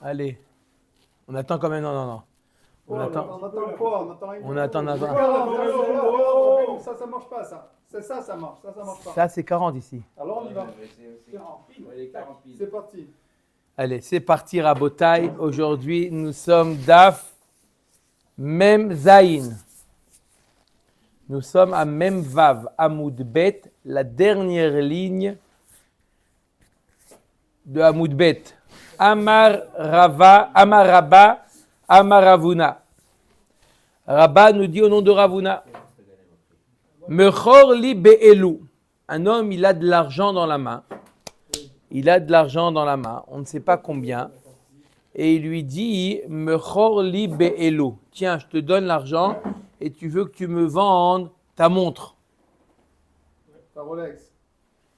Allez. On attend quand même. Non. On attend. On attend quoi? On attend. Ça marche pas, ça. C'est ça, ça marche. Ça marche pas. Ça, c'est 40 ici. Alors, on y va. C'est parti. Allez, c'est parti, Rabotai. Aujourd'hui, nous sommes Daf Mem Zayin. Nous sommes à Mem Vav, Amoud Bet, la dernière ligne de Amoud Bet. Amar Rava, Amar Rabba, Amar Ravuna. Rabba nous dit au nom de Ravuna. Mechor li be'elu. Un homme, il a de l'argent dans la main. On ne sait pas combien. Et il lui dit, Mechor li be'elu. Tiens, je te donne l'argent et tu veux que tu me vendes ta montre. Ta Rolex.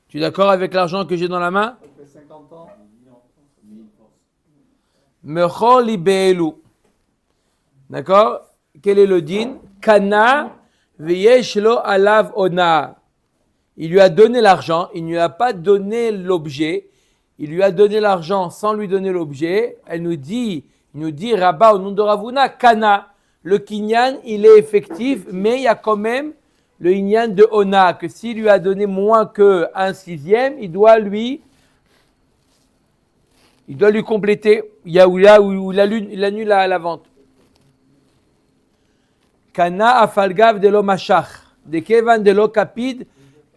Tu es d'accord avec l'argent que j'ai dans la main? Ça fait 50 ans. Mechor li be'elu. D'accord? Quel est le din? Kana veyesh lo alav ona. Il lui a donné l'argent, il ne lui a pas donné l'objet. Il lui a donné l'argent sans lui donner l'objet. Il nous dit Rabba au nom de Ravuna, Kana. Le kinyan, il est effectif, mais il y a quand même le kinyan de ona, que s'il lui a donné moins que 1/6, il doit lui compléter. Il y a où il annule la vente. Kana afalgav de lo mashach, de kevan de lo kapid,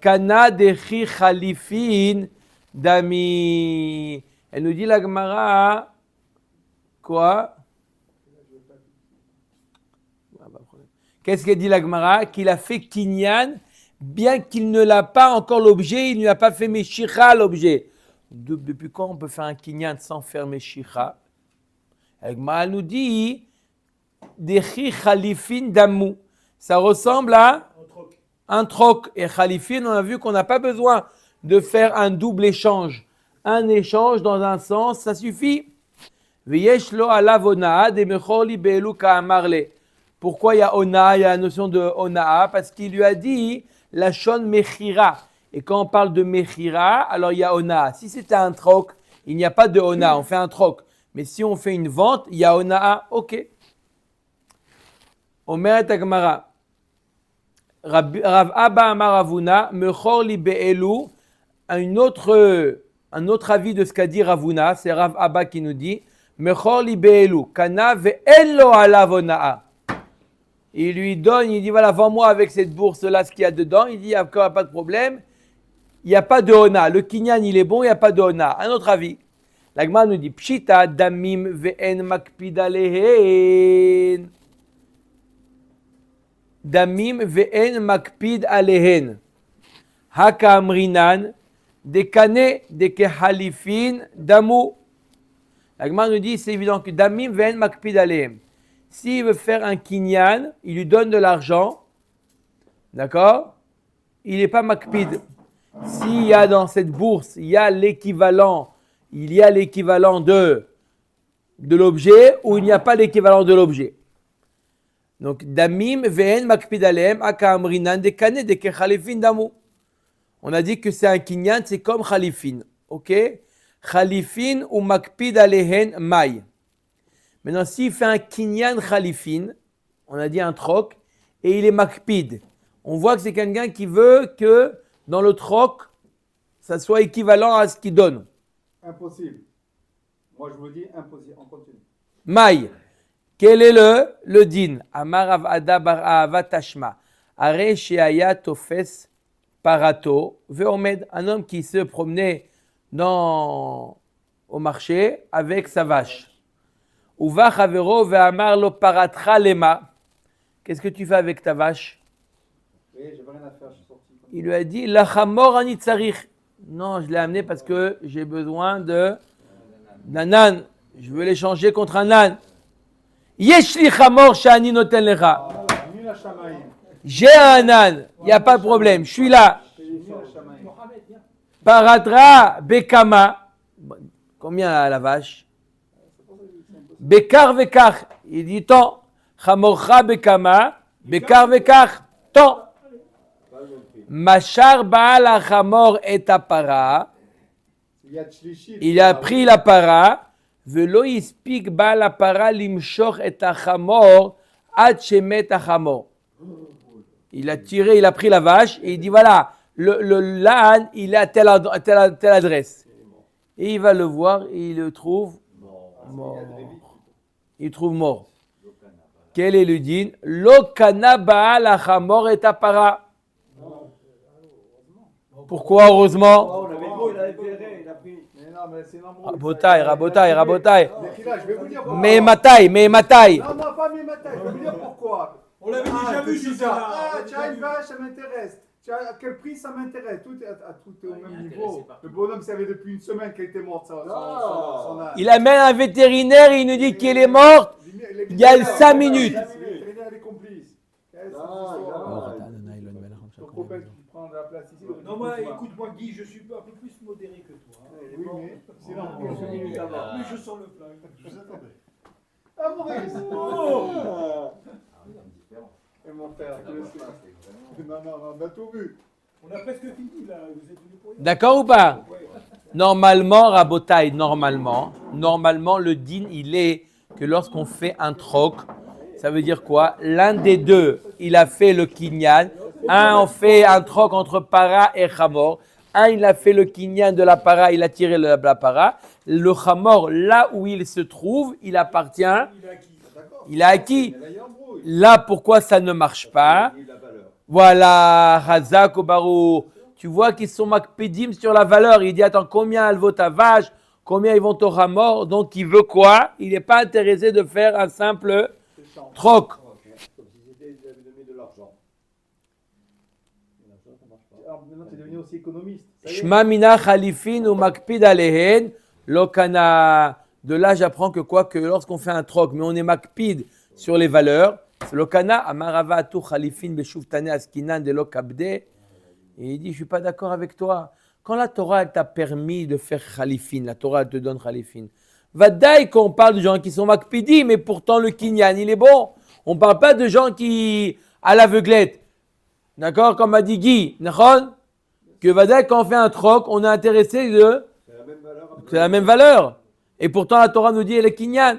kana de chi khalifin dami. Elle nous dit la Gemara, quoi? Qu'est-ce qu'elle dit la Gemara? Qu'il a fait kinyan, bien qu'il ne l'a pas encore l'objet, il ne lui a pas fait meshicha l'objet. Depuis quand on peut faire un kinyan sans faire meshicha? La Gemara nous dit Dechi Khalifin Damou. Ça ressemble à un troc. Et Khalifin, on a vu qu'on n'a pas besoin de faire un double échange. Un échange dans un sens, ça suffit. Veyesh lo alav onaa de mechor li be'elu ka'amarle. Pourquoi il y a onaa, il y a la notion de onaa? Parce qu'il lui a dit la shon mechira. Et quand on parle de mechira, alors il y a onaa. Si c'était un troc, il n'y a pas de onaa, on fait un troc. Mais si on fait une vente, il y a onaa, ok. Omer et Agmara. Rav Abba Amar Ravuna, Mechor li be'elu. Un autre avis de ce qu'a dit Ravuna, c'est Rav Abba qui nous dit Mechor li be'elu. Kana ve'en lo alav onaa. Il lui donne, il dit voilà, vends-moi avec cette bourse-là ce qu'il y a dedans. Il dit il n'y a pas de problème. Il n'y a pas de ona. Le kinyan, il est bon, il n'y a pas de ona. Un autre avis. L'Agma nous dit Pshita damim ve'en makpid alehen. Damim ve'en makpid alehen. Haka amrinan. Dekane dekehalifin damu. L'Agma nous dit c'est évident que damim ve'en makpid alehen. S'il veut faire un kinyan, il lui donne de l'argent. D'accord? Il n'est pas makpid. S'il y a dans cette bourse, il y a l'équivalent de l'objet ou il n'y a pas l'équivalent de l'objet. Donc, damim ve'en makpid alehem aka amrinan dekane deke khalifin damu. On a dit que c'est un kinyan, c'est comme khalifin. Ok? Khalifin ou makpid alehen maï. Maintenant, s'il fait un kinyan khalifin, on a dit un troc, et il est makpid. On voit que c'est quelqu'un qui veut que dans le troc, ça soit équivalent à ce qu'il donne. Impossible. Moi, je vous dis impossible. On continue. Maï. Quel est le din? Amar Rav Ada bar Ahava tashma. Are sheaya tofes parato veomed. Un homme qui se promenait au marché avec sa vache. Uva chavero ve'amar lo paratra lema. Qu'est-ce que tu fais avec ta vache? Oui, j'ai rien à faire, je suis sorti. Il lui a dit la chamor ani tsarich. Non, je l'ai amené parce que j'ai besoin d'un âne. Je veux l'échanger contre un âne. Yesh li chamor shani noten lecha. J'ai un âne, il n'y a pas de problème, je suis là. Paratra bekama. Combien la vache? Bekar vekar. Il dit tant. Chamorcha bekama. Bekar vekar. Tant. Machar baal achamor et apara. Il a pris la para. Velo ispik ba la para limshoch et achamor ad shemet achamor. Il a tiré, il a pris la vache et il dit voilà, l'âne, il est à telle adresse. Et il va le voir et il le trouve mort. Il trouve mort. Quel est le din? Lo kana baal achamor et apara. Pourquoi heureusement? Rabotai. Mais matai. Non, pas mes matais. Je vais vous dire pourquoi. On l'avait déjà vu, c'est je ça. Ah, tu as une vache, ça m'intéresse. À quel prix ça m'intéresse? Tout est au même niveau. Le bonhomme savait depuis une semaine qu'elle était morte. Son âne. Il amène un vétérinaire et il nous dit qu'elle est morte il y a 5 minutes. Le vétérinaire est complice. Ton copain qui prend de la place ici. Non, moi, écoute-moi, Guy, je suis un peu plus modéré que toi. Oui, mais sinon, quelques minutes avant. Mais je sens le flingue. Je vous attendais. Ah, Maurice! Et mon frère, je le sais. Non, on a tout vu. On a presque fini, là. Vous êtes venus pour rien. D'accord ou pas? Normalement, Rabotai, normalement, le din, il est que lorsqu'on fait un troc, ça veut dire quoi? L'un des deux, il a fait le kinyan. Un, on fait un troc entre para et chamor. Un, il a fait le kinyan de la para, il a tiré la para. Le chamor, là où il se trouve, il appartient. Il a acquis. Là, pourquoi ça ne marche pas? Voilà, Hazak Obarou. Tu vois qu'ils sont makpedim sur la valeur. Il dit, attends, combien elle vaut ta vache? Combien ils vont au ramor? Donc, il veut quoi? Il n'est pas intéressé de faire un simple troc. Maintenant, tu es devenu aussi économiste. Shma mina khalifin ou makpid alehen. Lokana. De là, j'apprends que quoi? Que lorsqu'on fait un troc, mais on est makpid sur les valeurs. Lokana, amarava atu khalifin beshuftane askinan de lokabde. Et il dit, je ne suis pas d'accord avec toi. Quand la Torah elle t'a permis de faire khalifin, la Torah elle te donne khalifin. Vadaï qu'on parle de gens qui sont makpidi, mais pourtant le kinyan, il est bon. On ne parle pas de gens qui, à l'aveuglette. D'accord? Comme a dit Guy, que Vadaï, quand on fait un troc, on est intéressé de... C'est la même valeur. Et pourtant la Torah nous dit, elle est kinyan.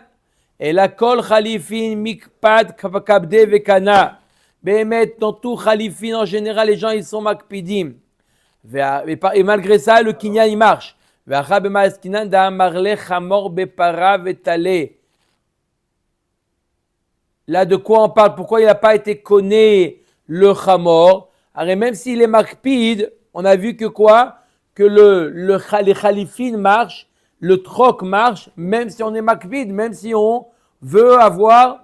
Et la kol khalifin mikpad kabde vekana. Bémet, dans tout khalifin, en général, les gens, ils sont makpidim. Et malgré ça, le kinyan, il marche. Là, de quoi on parle? Pourquoi il n'a pas été conné le chamor? Alors, même s'il est makpid, on a vu que quoi? Que les khalifines marchent, le troc marche, même si on est makpid, même si on veut avoir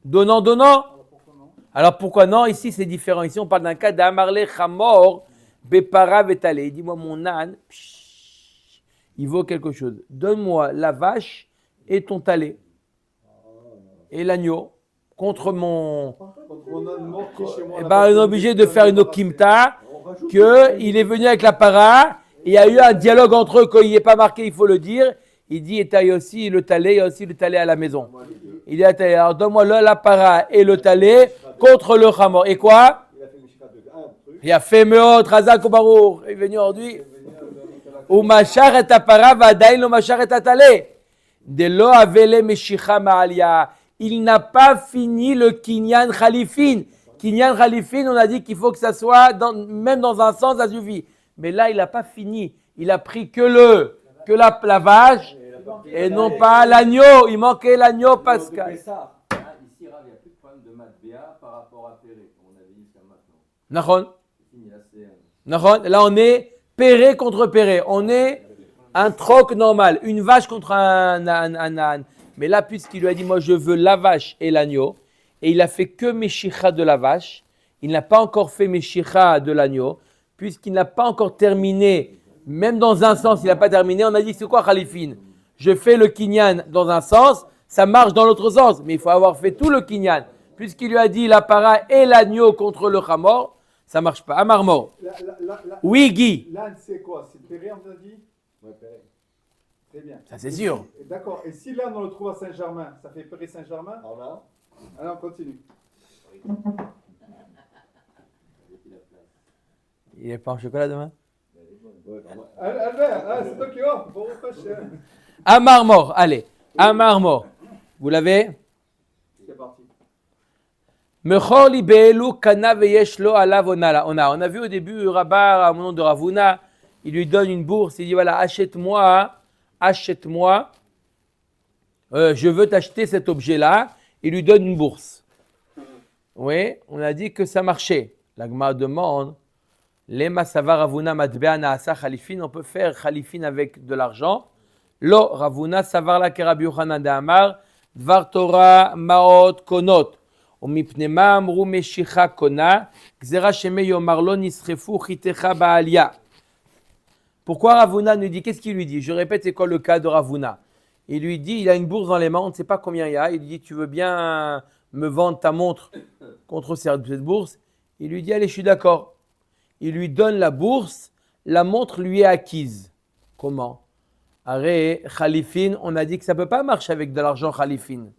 donnant. Alors pourquoi non? Ici c'est différent. Ici on parle d'un cas d'Amarle Chamor Bepara Vetale. Dis-moi mon âne, il vaut quelque chose. Donne-moi la vache et ton talé. Et l'agneau contre mon. Eh ben, on est obligé de faire une okimta, qu'il est venu avec la para, il y a eu un dialogue entre eux, quand il n'est pas marqué, il faut le dire. Il dit, et tu as aussi le talé, il y a aussi le talé à la maison. Il dit, alors donne-moi la para et le talé contre le chamor. Et quoi? Il a fait meot, Razak Obarou, il est venu aujourd'hui. Ou machar et para, vadaï lo machar et talé. De lo avele meshicha ma'alia. Il n'a pas fini le kinyan khalifin. Kinyan khalifin, on a dit qu'il faut que ça soit, même dans un sens, ça suffit. Mais là, il n'a pas fini. Il a pris que la vache et non pas l'agneau. Il manquait l'agneau, Pascal. Ici, Rav, il n'y a plus de problème de matbéa par rapport à Péré, comme on avait dit jusqu'à maintenant. Nahon. Là, on est Péré contre Péré. On est un troc normal. Une vache contre un âne. Mais là, puisqu'il lui a dit, moi, je veux la vache et l'agneau, et il a fait que Meshicha de la vache, il n'a pas encore fait Meshicha de l'agneau, puisqu'il n'a pas encore terminé, même dans un sens, il n'a pas terminé, on a dit, c'est quoi Khalifin? Je fais le kinyan dans un sens, ça marche dans l'autre sens, mais il faut avoir fait tout le kinyan. Puisqu'il lui a dit la para et l'agneau contre le chamor, ça ne marche pas. Amarmor. Oui, Guy. L'âne, c'est quoi? C'est Péré, on a dit? Ouais, Péré. Très bien. Ça, c'est sûr. D'accord. Et si l'âne, on le trouve à Saint-Germain, ça fait Péré Saint-Germain? Alors, on continue. Il n'est pas en chocolat demain? Albert, c'est toi qui offre. Bon, pas cher. Un marmor, allez. Un marmor. Vous l'avez? C'est parti. Mechor li be'elu kana veyesh lo alav onala. On a vu au début, Rabat, à mon nom de Ravuna, il lui donne une bourse. Il dit voilà, achète-moi. Je veux t'acheter cet objet-là. Il lui donne une bourse. Oui, on a dit que ça marchait. La Gemara demande, Lema savar Ravuna matbea naasa khalifin. On peut faire khalifin avec de l'argent. Lo Ravuna savar la kerabi Yochanan de Amar. Dvar Torah maot konot. ומפני מה אמרו משיכה קונה, גזירה שמי יאמר לו נסחפו חיתך בעליה. Pourquoi Ravuna nous dit, qu'est-ce qu'il lui dit? Je répète, c'est quoi le cas de Ravuna? Il lui dit, il a une bourse dans les mains, on ne sait pas combien il y a. Il lui dit, tu veux bien me vendre ta montre contre cette bourse? Il lui dit, allez, je suis d'accord. Il lui donne la bourse, la montre lui est acquise. Comment? Arrête, Khalifin, on a dit que ça ne peut pas marcher avec de l'argent Khalifin.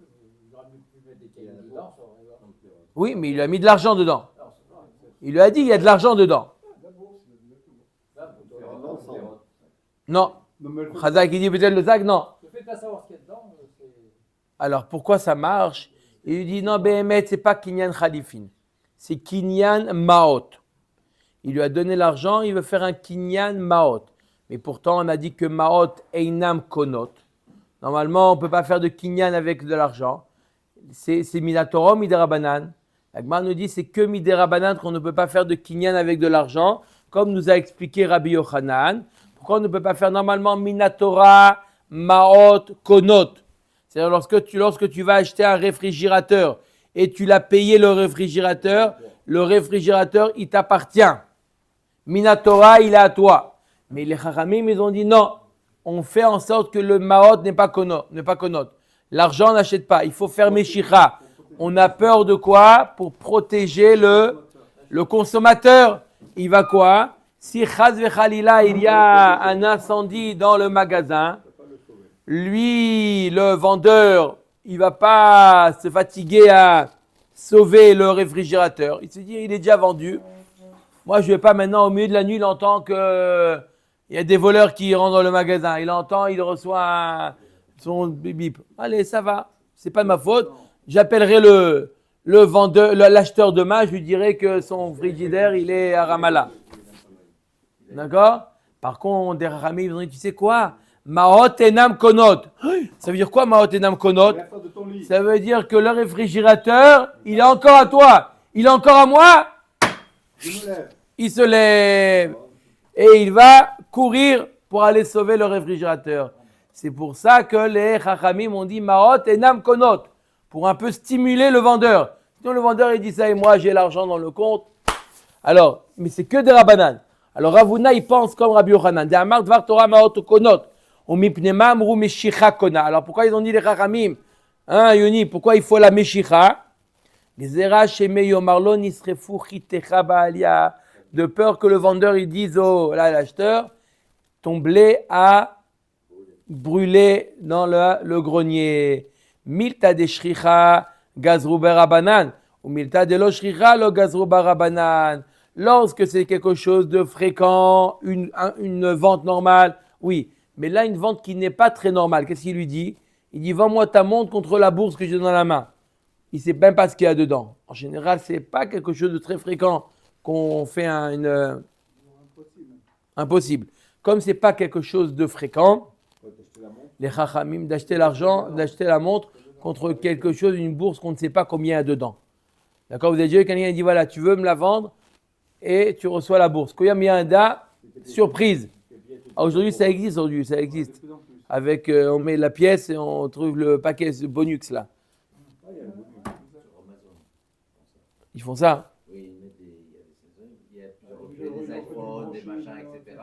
Oui, mais il a mis de l'argent dedans. Il lui a dit, il y a de l'argent dedans. Non. Khazak, il dit peut-être le sac, non. Alors, pourquoi ça marche? Il lui dit, non, Behemet, ce n'est pas Kinyan Khalifin. C'est Kinyan Maot. Il lui a donné l'argent, il veut faire un Kinyan Maot. Mais pourtant, on a dit que Maot Einam Konot. Normalement, on ne peut pas faire de Kinyan avec de l'argent. C'est Minatorah, Miderabanan. La Gemara nous dit c'est que Miderabanan qu'on ne peut pas faire de Kinyan avec de l'argent, comme nous a expliqué Rabbi Yochanan. Pourquoi on ne peut pas faire normalement Minatorah, Maot, Konot? C'est-à-dire lorsque tu vas acheter un réfrigérateur et tu l'as payé le réfrigérateur il t'appartient. Minatorah, il est à toi. Mais les Chachamim, ils ont dit non, on fait en sorte que le Maot n'est pas Konot. L'argent, on n'achète pas. Il faut faire Meshicha. On a peur de quoi? Pour protéger le consommateur. Il va quoi? Si Chaz vechalila, il y a un incendie dans le magasin, lui, le vendeur, il ne va pas se fatiguer à sauver le réfrigérateur. Il se dit, il est déjà vendu. Moi, je ne vais pas maintenant, au milieu de la nuit, il entend qu'il y a des voleurs qui rentrent dans le magasin. Il reçoit son bip. Allez, ça va. C'est pas de ma faute. J'appellerai le vendeur, l'acheteur demain. Je lui dirai que son frigidaire, il est à Ramallah. D'accord? Par contre, des Rami, ils ont dit, tu sais quoi? Maot enam konot. Ça veut dire quoi, Maot enam konot? Ça veut dire que le réfrigérateur, il est encore à toi. Il est encore à moi. Il se lève. Et il va courir pour aller sauver le réfrigérateur. C'est pour ça que les Chachamim ont dit Maot enam konot, pour un peu stimuler le vendeur. Sinon le vendeur il dit ça et moi j'ai l'argent dans le compte. Alors, mais c'est que des Rabbanan. Alors Ravuna il pense comme Rabbi Yochanan. D'Amar dvar Torah Maot konot. Ou mipnema amru meshicha kona. Alors pourquoi ils ont dit les Chachamim? Yoni, pourquoi il faut la meshicha? Gezera shemei yomar lo nisrefu chitecha ba'alia. De peur que le vendeur il dise l'acheteur, ton blé a brûlé dans le grenier. Milta de shricha gazru barabanan ou milta de lo shricha lo gazru barabanan. Lorsque c'est quelque chose de fréquent, une vente normale, oui. Mais là, une vente qui n'est pas très normale, qu'est-ce qu'il lui dit? Il dit, vends-moi ta montre contre la bourse que j'ai dans la main. Il ne sait même pas ce qu'il y a dedans. En général, ce n'est pas quelque chose de très fréquent qu'on fait impossible. Comme ce n'est pas quelque chose de fréquent, les Chachamim, d'acheter l'argent, d'acheter la montre contre quelque chose, une bourse qu'on ne sait pas combien il y a dedans. D'accord? Vous avez déjà eu quelqu'un qui dit, voilà, tu veux me la vendre et tu reçois la bourse. Quand il y a un da, surprise. Aujourd'hui, ça existe. Avec, on met la pièce et on trouve le paquet bonux là. Ils font ça? Oui, il y a plusieurs objets, des iPhones, des machins, etc.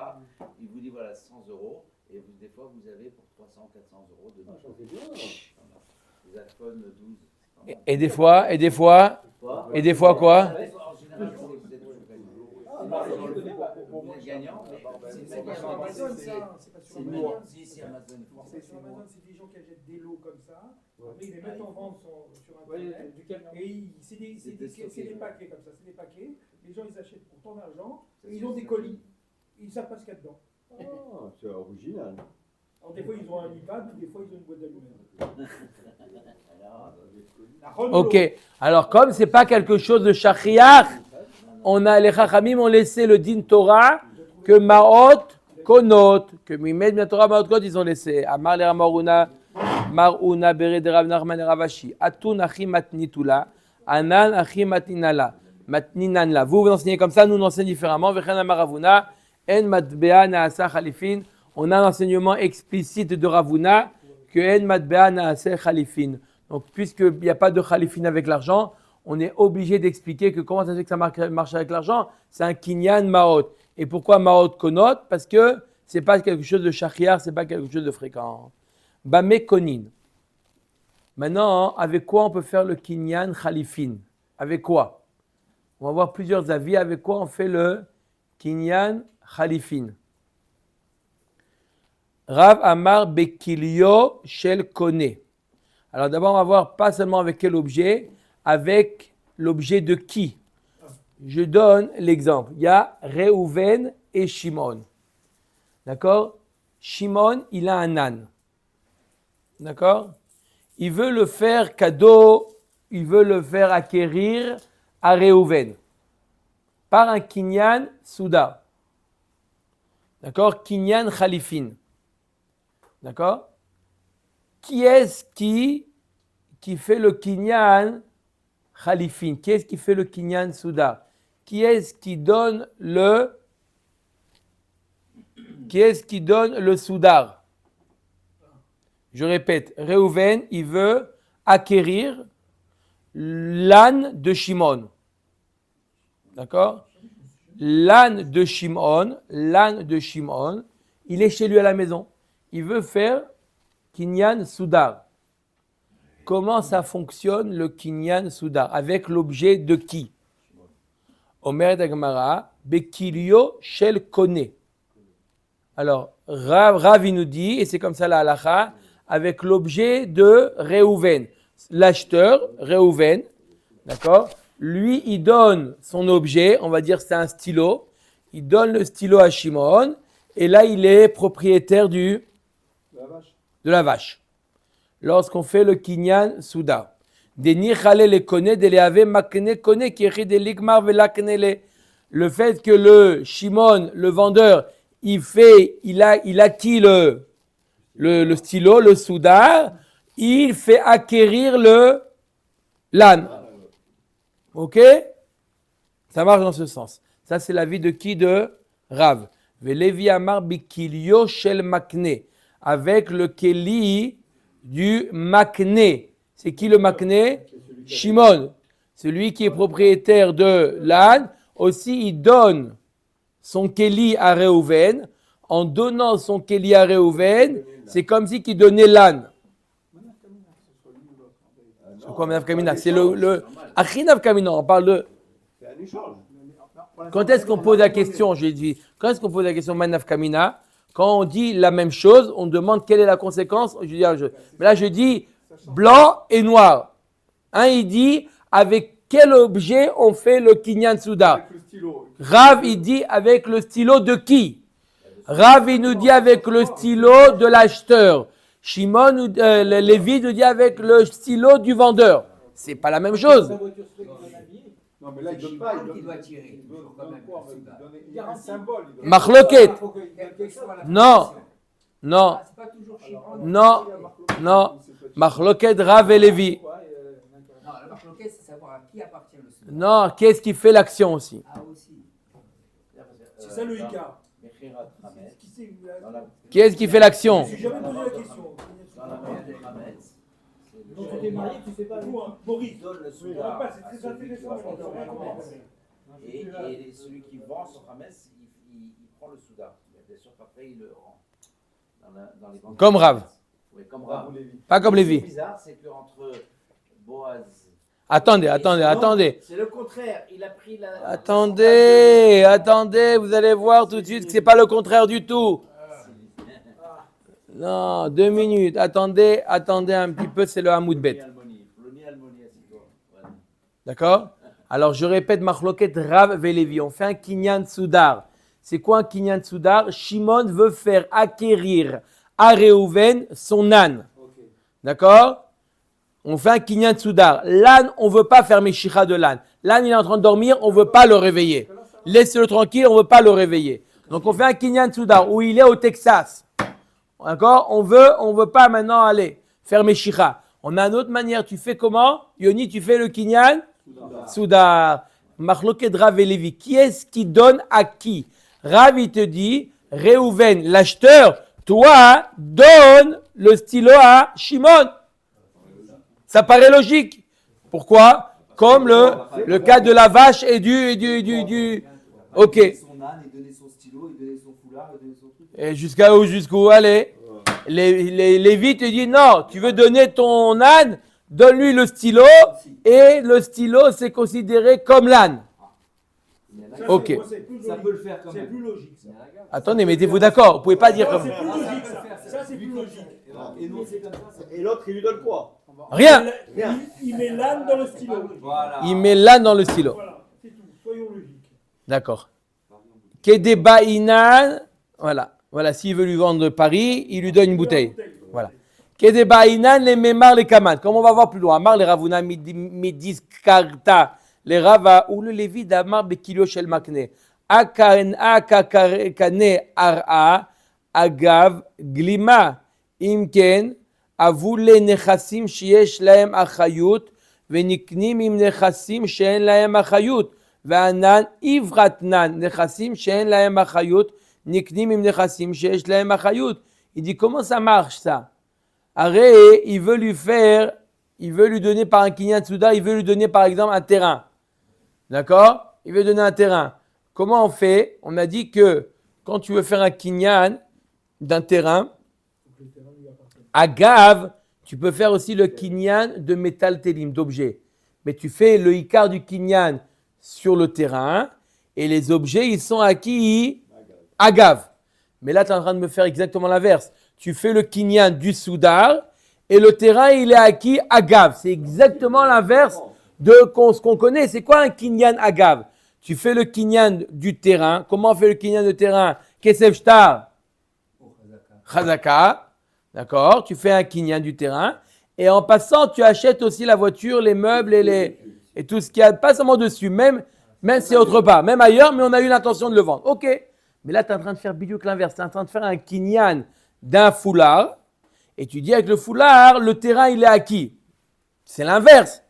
Il vous dit voilà 100 euros et des fois vous avez pour 300, 400 euros de machins. Des iPhones 12. Et des fois quoi? En général, vous êtes gagnant, mais c'est une manière si Amazon. Sur Amazon, c'est des gens qui achètent des lots comme ça. Après, ils les mettent en vente sur Internet. Et c'est des paquets comme ça. C'est des paquets. Les gens, ils achètent pour ton argent. Et ils ont des colis. Ils ne savent pas ce qu'il y a dedans. Ah, c'est original. Alors, des fois, ils ont un iPad, des fois, ils ont une boîte d'allumettes. Ok. Alors, comme c'est pas quelque chose de shachriach, les Chachamim ont laissé le din Torah que Maot Konot, que Mimed Min Torah Maot Konot, ils ont laissé. Amar le Maruna Bere de Rav Nachman Ravashi. Atun achi matnitula, Anan achi matninala. Matninanla. Vous enseignez comme ça, nous on enseigne différemment. Vechen Amar Ravuna, En matbea naasa khalifin. On a un enseignement explicite de Ravuna que En matbea naasa khalifin. Donc, puisqu'il n'y a pas de khalifin avec l'argent, on est obligé d'expliquer que comment ça se fait que ça marche avec l'argent. C'est un kinyan maot. Et pourquoi maot konot? Parce que ce n'est pas quelque chose de shachriar, ce n'est pas quelque chose de fréquent. Bame konin. Maintenant, avec quoi on peut faire le kinyan khalifin? Avec quoi? On va voir plusieurs avis. Avec quoi on fait le kinyan khalifin? Rav Amar Bekilio Shel Kone. Alors d'abord, on va voir pas seulement avec quel objet, avec l'objet de qui. Je donne l'exemple. Il y a Réhouven et Shimon. D'accord? Shimon, il a un âne. D'accord? Il veut le faire cadeau, il veut le faire acquérir à Réhouven par un kinyan souda. D'accord? Kinyan khalifin. D'accord? Qui est-ce qui fait le kinyan khalifin? Qui est-ce qui fait le kinyan souda? Qui est-ce qui donne le soudar? Je répète, Réhouven, il veut acquérir l'âne de Shimon. D'accord? L'âne de Shimon, il est chez lui à la maison. Il veut faire kinyan soudar. Comment ça fonctionne le kinyan soudar? Avec l'objet de qui? Omer d'Agmara, Bekilio shel kone. Alors, Rav il nous dit, et c'est comme ça la halacha, avec l'objet de Réhouven. L'acheteur, Réhouven, d'accord? Lui, il donne son objet, on va dire c'est un stylo. Il donne le stylo à Shimon, et là, il est propriétaire de la vache. Lorsqu'on fait le kinyan souda. Le fait que le Shimon, le vendeur, il acquit le stylo, le soudar, il fait acquérir l'âne. Ok? Ça marche dans ce sens. Ça, c'est l'avis de qui? De Rav. Velevi amar bikilio shel makne. Avec le keli du makne. C'est qui le makne? Shimon. Celui qui est propriétaire de l'âne. Aussi, il donne son keli à Réhouven. En donnant son keli à Réhouven, c'est comme si il donnait l'âne. C'est quoi Manaf Kamina? C'est le Achinav Kamina. On parle de. C'est un échange. Quand est-ce qu'on pose la question? J'ai dit. Quand est-ce qu'on pose la question Manaf Kamina? Quand on dit la même chose, on demande quelle est la conséquence. Mais là, je dis blanc et noir. Il dit avec quel objet on fait le kinyan souda? Rav, il dit avec le stylo de qui? Rav, il nous dit avec le stylo de l'acheteur. Shimon, Lévi nous dit avec le stylo du vendeur. C'est pas la même chose. Non, mais là, il donne pas. Il doit tirer. Il donne un symbole. Machloket. Non. Non. C'est pas toujours Shimon. Non. Non. Machloket, Rav et Lévi. Non, la marque c'est savoir à qui appartient le souda. Non, qu'est-ce qui fait l'action aussi? Ah, aussi. C'est ça le Ika. Qui est-ce qui fait l'action? Je n'ai jamais posé la question. Dans la moyenne des Hametz, Donc, tu es marié, tu sais pas. Maurice, donne le c'est soudar très intéressant. et celui qui vend son Hametz, il prend le soudar. Bien sûr qu'après, il le rend. Dans les Comme Rav. Oui, comme Rav. Pas comme Ce qui Lévi. est bizarre, c'est qu'entre Boaz. Attendez. C'est le contraire. Il a pris la. Attendez, vous allez voir tout de suite que ce n'est pas le contraire du tout. Non, 2 minutes. Attendez un petit peu, c'est le Hamoudbet. D'accord? Alors, je répète, Machloket Rav Velevi. On fait un kinyan soudar. C'est quoi un kinyan soudar? Shimon veut faire acquérir à Réhouven son âne. D'accord? On fait un kinyan soudar. L'âne, on ne veut pas faire Meshicha de l'âne. L'âne, il est en train de dormir, on ne veut pas le réveiller. Laissez-le tranquille, on ne veut pas le réveiller. Donc on fait un kinyan soudar où il est au Texas. D'accord? On veut pas maintenant aller faire Meshicha. On a une autre manière. Tu fais comment? Yoni, tu fais le kinyan soudar. Machloket Rav et Lévi. Qui est-ce qui donne à qui? Rav, il te dit, Réhouven, l'acheteur, toi, donne le stylo à Shimon. Ça paraît logique. Pourquoi? Comme le cas de la vache et du. Ok. Son âne, il donnait son stylo, il donnait son foulard, il donnait son truc. Et jusqu'où? Allez. Lévi te dit non, tu veux donner ton âne, donne-lui le stylo, et le stylo, c'est considéré comme l'âne. Ça, Ok. c'est- moi, c'est plus Ça logique. peut le faire quand C'est même. plus logique. Ça, Attendez, mettez-vous d'accord. Vous pouvez pas dire Non, comme c'est plus logique. Ça, c'est plus logique. Et nous, c'est comme ça. Et l'autre, il lui donne quoi? rien. Il met l'âne dans le stylo. Voilà. Il met l'âne dans le stylo. Voilà, c'est tout. Soyons logiques. D'accord. Kedeba Inan, voilà. S'il veut lui vendre Paris, il lui donne une bouteille. Voilà. Kedeba Inan, les Memar, les Kaman. Comme on va voir plus loin. Amar, les Ravuna, Midiskarta, les Rava, ou le Lévi d'Amar, Bekilo, Shel Makne. Akane, Ara, Agav, Glima, Imken, Avule Nechassim, Shiesh, Laem, Achayut, Veniknim, Im Nechassim, Sheen, Laem, Achayut. והענן עברתנן נכסים שאין להם אחריות נקנים עם נכסים שיש להם אחריות. Il dit comment ça marche ça? Arrête, il veut lui donner par un kinyan souda, il veut lui donner par exemple un terrain. D'accord? Il veut donner un terrain. Comment on fait? On a dit que quand tu veux faire un kinyan d'un terrain, à Gav, tu peux faire aussi le kinyan de métal télim, d'objets. Mais tu fais le ikar du kinyan sur le terrain et les objets, ils sont acquis à Gav. Mais là, tu es en train de me faire exactement l'inverse. Tu fais le kinyan du soudar et le terrain, il est acquis à Gav. C'est exactement l'inverse de ce qu'on connaît. C'est quoi un kinyan à Gav? Tu fais le kinyan du terrain. Comment on fait le kinyan de terrain? Kesef shtar Chazaka. D'accord? Tu fais un kinyan du terrain. Et en passant, tu achètes aussi la voiture, les meubles et tout ce qu'il y a, pas seulement dessus, même c'est autre part, même ailleurs, mais on a eu l'intention de le vendre. Ok. Mais là, tu es en train de faire bidiouk l'inverse. Tu es en train de faire un kinyan d'un foulard. Et tu dis avec le foulard, le terrain, il est acquis. C'est l'inverse.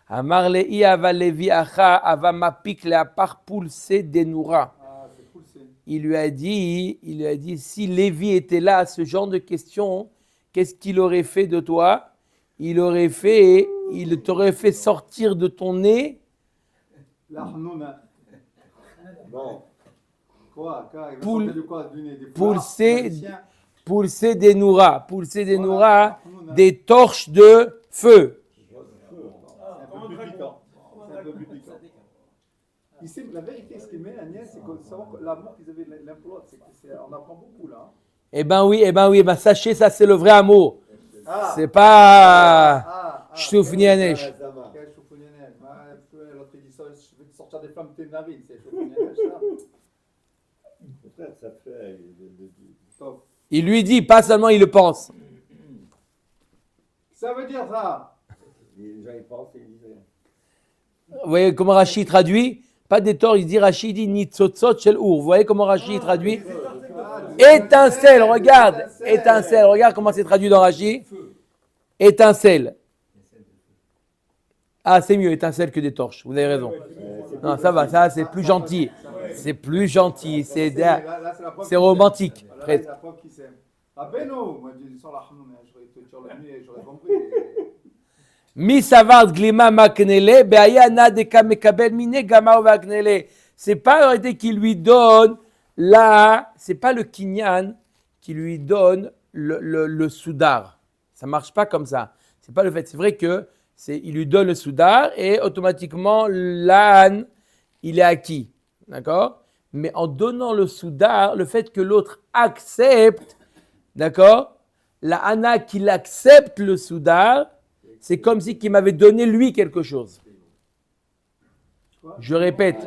Amar le'i ava levi acha ava mapik le'apar pulse denura. Il lui a dit, si Lévi était là à ce genre de questions, qu'est-ce qu'il aurait fait de toi? Il t'aurait fait sortir de ton nez. L'Arnouna. Bon. Quoi? Il va Poule- sortir de quoi? Du nez? Des Poulser magiciens. des nourras, Voilà. des torches de feu. C'est un peu plus piquant. C'est un peu plus piquant. Ici, la vérité, ce qui met Agnès, c'est de savoir que l'amour qu'ils avaient l'un pour l'autre, on apprend beaucoup là. Eh ben oui, sachez, ça c'est le vrai amour. C'est pas Choufnianesh. Quel choufnianesh. L'autre il dit ça, je vais te sortir des flammes de tes narines, c'est choufnianesh ça. Peut-être ça fait. Top. Il lui dit, pas seulement il le pense. Ça veut dire ça. Les gens ils pensent et ils disent. Vous voyez comment Rachid traduit? Pas des torts, il dit Rachid dit Nitzotzot shel Ur. Vous voyez comment Rachid traduit? Étincelle, regarde. Étincelle, regarde comment c'est traduit dans Rachid. Étincelle. Ah, c'est mieux, étincelle que des torches. Vous avez raison. Non, ça va, ça c'est plus gentil. C'est plus gentil, c'est romantique. Là, c'est la femme qui s'aime. Ah ben non, moi je dis sans la hanouna, j'aurais été sur la nuit et j'aurais compris. Mi savard glima maknele, beaya na deka mekabel mine gama vaknele. C'est pas en réalité qu'il lui donne là, c'est pas le kinyan qui lui donne le soudar. Ça marche pas comme ça. C'est pas le fait. C'est vrai que il lui donne le soudar et automatiquement l'âne il est acquis, d'accord? Mais en donnant le soudar, le fait que l'autre accepte, d'accord? La Hana qu'il accepte le soudar, c'est comme si qu'il m'avait donné lui quelque chose. Je répète.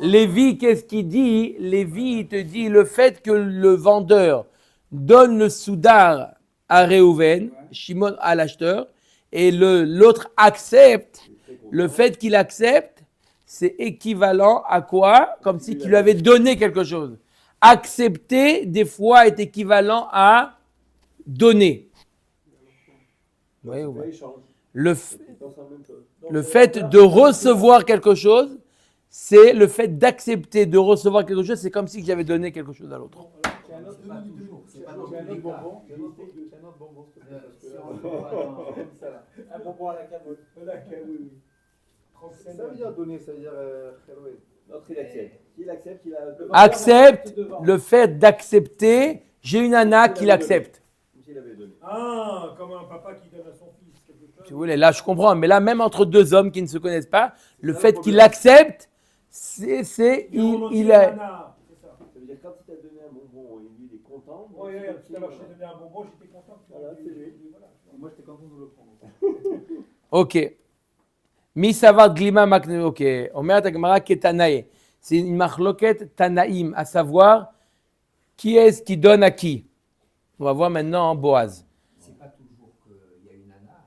Lévi, qu'est-ce qu'il dit? Lévi, il te dit le fait que le vendeur donne le soudar à Réhouven, Shimon à l'acheteur, et l'autre accepte, le fait qu'il accepte, c'est équivalent à quoi? Comme si tu lui avais donné quelque chose. Accepter, des fois, est équivalent à donner. Oui, C'est un échange. Le Ils pensent en même chose. Le fait de recevoir quelque chose, c'est le fait d'accepter de recevoir quelque chose, c'est comme si j'avais donné quelque chose à l'autre. J'ai un autre C'est pas toujours, c'est pas dans tous j'ai un les autre cas. bonbon. J'ai un autre bonbon. s'il te plaît, parce que Si là, on le voit comme ça, là. un bonbon à la cabote. Oui. Ça veut dire donner, ça veut dire Khaloué. L'autre, il accepte. S'il accepte, il a. Accepte, le fait d'accepter, j'ai une nana qui l'accepte. Comme s'il avait donné. Ah, comme un papa qui donne à son fils quelque chose. Si vous voulez, là je comprends, mais là même entre deux hommes qui ne se connaissent pas, le ça, fait le qu'il problème. accepte, il C'est a... ça. Ça veut dire quand il t'a donné un bonbon et lui il est content. Oui, donc c'est tout à l'heure, je comme t'ai donné un bonbon, j'étais content. Voilà, c'est lui. Voilà. Moi, j'étais content de le prendre. Ok. Misavar glima makne. Ok. Omer Tagmara ketanae. C'est une marloquette tanaïm, à savoir qui est-ce qui donne à qui. On va voir maintenant en Boaz. C'est pas toujours qu'il y a une nana.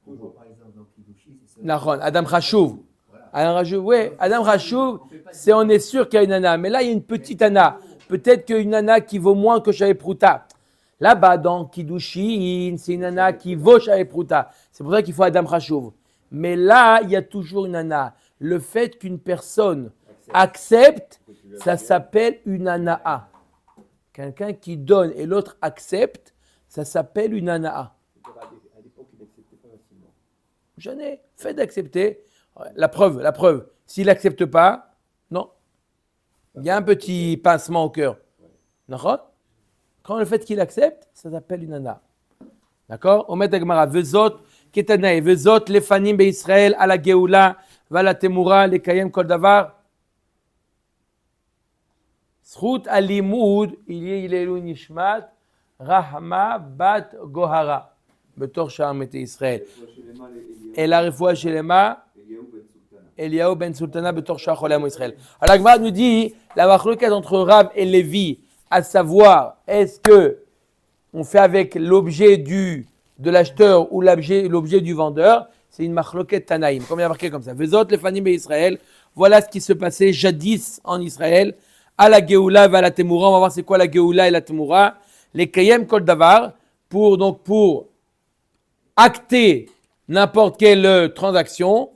On Toujours. voit par exemple dans Kiddushin, c'est ça. Nahon, Adam Chashuv. Voilà. Adam Chashuv, oui. Adam Chashuv, c'est on est sûr qu'il y a une nana. Mais là, il y a une petite nana. Peut-être qu'une nana qui vaut moins que Shavé Prouta. Là-bas, dans Kiddushin, c'est une nana qui vaut Shavé Prouta. C'est pour ça qu'il faut Adam Chashuv. Mais là, il y a toujours une nana. Le fait qu'une personne accepte, ça s'appelle une ana'a. Quelqu'un qui donne et l'autre accepte, ça s'appelle une ana'a. à l'époque, il n'acceptait pas facilement. J'en ai fait d'accepter. La preuve. S'il n'accepte pas, non. Il y a un petit pincement au cœur. D'accord? Quand le fait qu'il accepte, ça s'appelle une ana'a. D'accord? Omet Agmara, Vezot, Ketanae, Vezot, Lefanim Israël, à la Geoula, Vala Temura, Lekayem Kol Davar. Zchut Alimud, Ilelu Nishmat, Rahma Bat Gohara. Betor Sha'ar Mete Israël. Et la refoua chez les mains, Eliyahu ben Sultana, Betor Sha'ar Cholam Israël. Alors la Gemara nous dit, la machloket entre Rav et Lévi, à savoir, est-ce que on fait avec l'objet de l'acheteur ou l'objet du vendeur, c'est une machloket Tanaïm. Comme il y a marqué comme ça. Vezot Lefanim et Israël. Voilà ce qui se passait jadis en Israël. À la Geoula et à la Temura. On va voir c'est quoi la Geoula et la Temura. Les Kayem Kol Davar. Pour acter n'importe quelle transaction.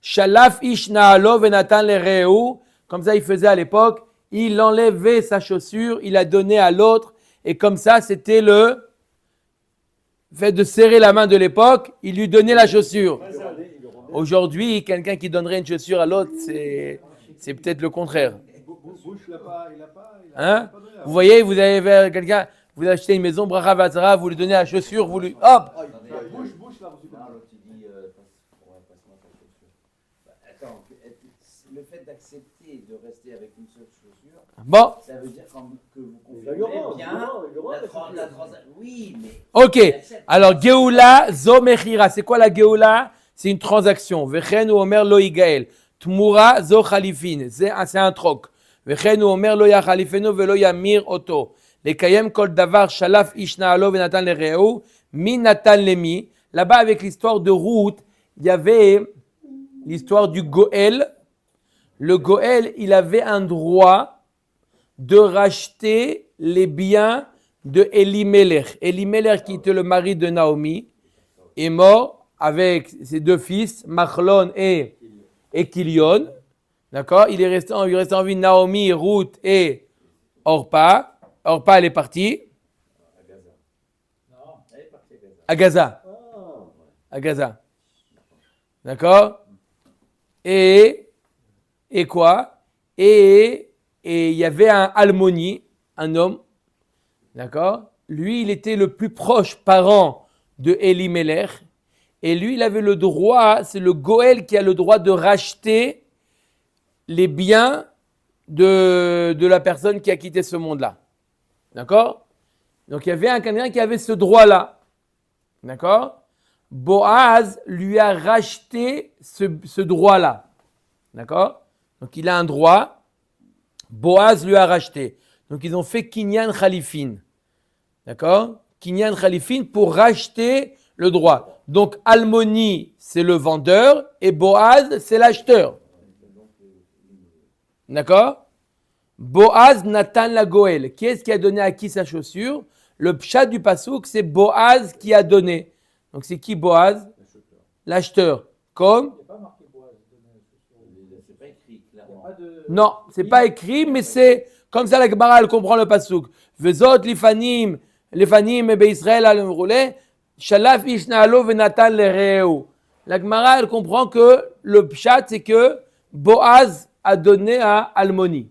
Shalaf Ish Na'alo Venatan le Reu. Comme ça il faisait à l'époque. Il enlevait sa chaussure. Il a donné à l'autre. Et comme ça c'était le fait de serrer la main de l'époque. Il lui donnait la chaussure. Aujourd'hui, quelqu'un qui donnerait une chaussure à l'autre, c'est peut-être le contraire. Bush, il a pas Hein? donné. Vous voyez, vous avez vers quelqu'un, vous achetez une maison, bracha vatzara, vous lui donnez la chaussure, vous lui, hop. Bush, là, Non, l'autre, il dit, passe-moi ta chaussure. Bah, attends, le fait d'accepter de rester avec une seule chaussure, Bon, ça veut dire que vous Il va lui confirmez rendre, bien il lui rend la la chaussure. transaction. Oui, mais... ok. il accepte. Alors, Geoula, zo mechira. C'est quoi la Geoula? C'est une transaction. Vechen ou omer lo igael. Tmura zo khalifin. C'est un troc. Vechen ou omer lo ya khalifeno velo ya mir oto. Les kayem kol davar shalaf ishna alo venatan le reu. Mi natan le mi. Là-bas, avec l'histoire de Ruth, il y avait l'histoire du Goël. Le Goël, il avait un droit de racheter les biens de Elimelech. Elimelech, qui était le mari de Naomi, est mort avec ses deux fils, Machlon et Kilion. D'accord? Il restait en vie Naomi, Ruth et Orpa. Orpa, elle est partie Elle est partie à Gaza. À Gaza. D'accord? Et quoi? Et il y avait un Almoni, un homme. D'accord? Lui, il était le plus proche parent de Elimelech. Et lui, il avait le droit, c'est le Goël qui a le droit de racheter les biens de la personne qui a quitté ce monde-là. D'accord? Donc, il y avait quelqu'un qui avait ce droit-là. D'accord? Boaz lui a racheté ce droit-là. D'accord? Donc, il a un droit. Boaz lui a racheté. Donc, ils ont fait Kinyan Khalifin. D'accord? Kinyan Khalifin pour racheter le droit. Donc, Almoni, c'est le vendeur et Boaz, c'est l'acheteur. D'accord? Boaz Nathan la Goël. Qui est-ce qui a donné à qui sa chaussure? Le pshat du pasouk, c'est Boaz qui a donné. Donc, c'est qui Boaz? L'acheteur. Comme? Il n'y a pas marqué Boaz. C'est pas écrit clairement. Non, c'est pas écrit, mais c'est comme ça la Gemara elle comprend le pasouk. Vezot lifanim beIsraël al roulé shalaf ishnaalo venatan lereu. La Gemara elle comprend que le pshat c'est que Boaz a donné à Almoni.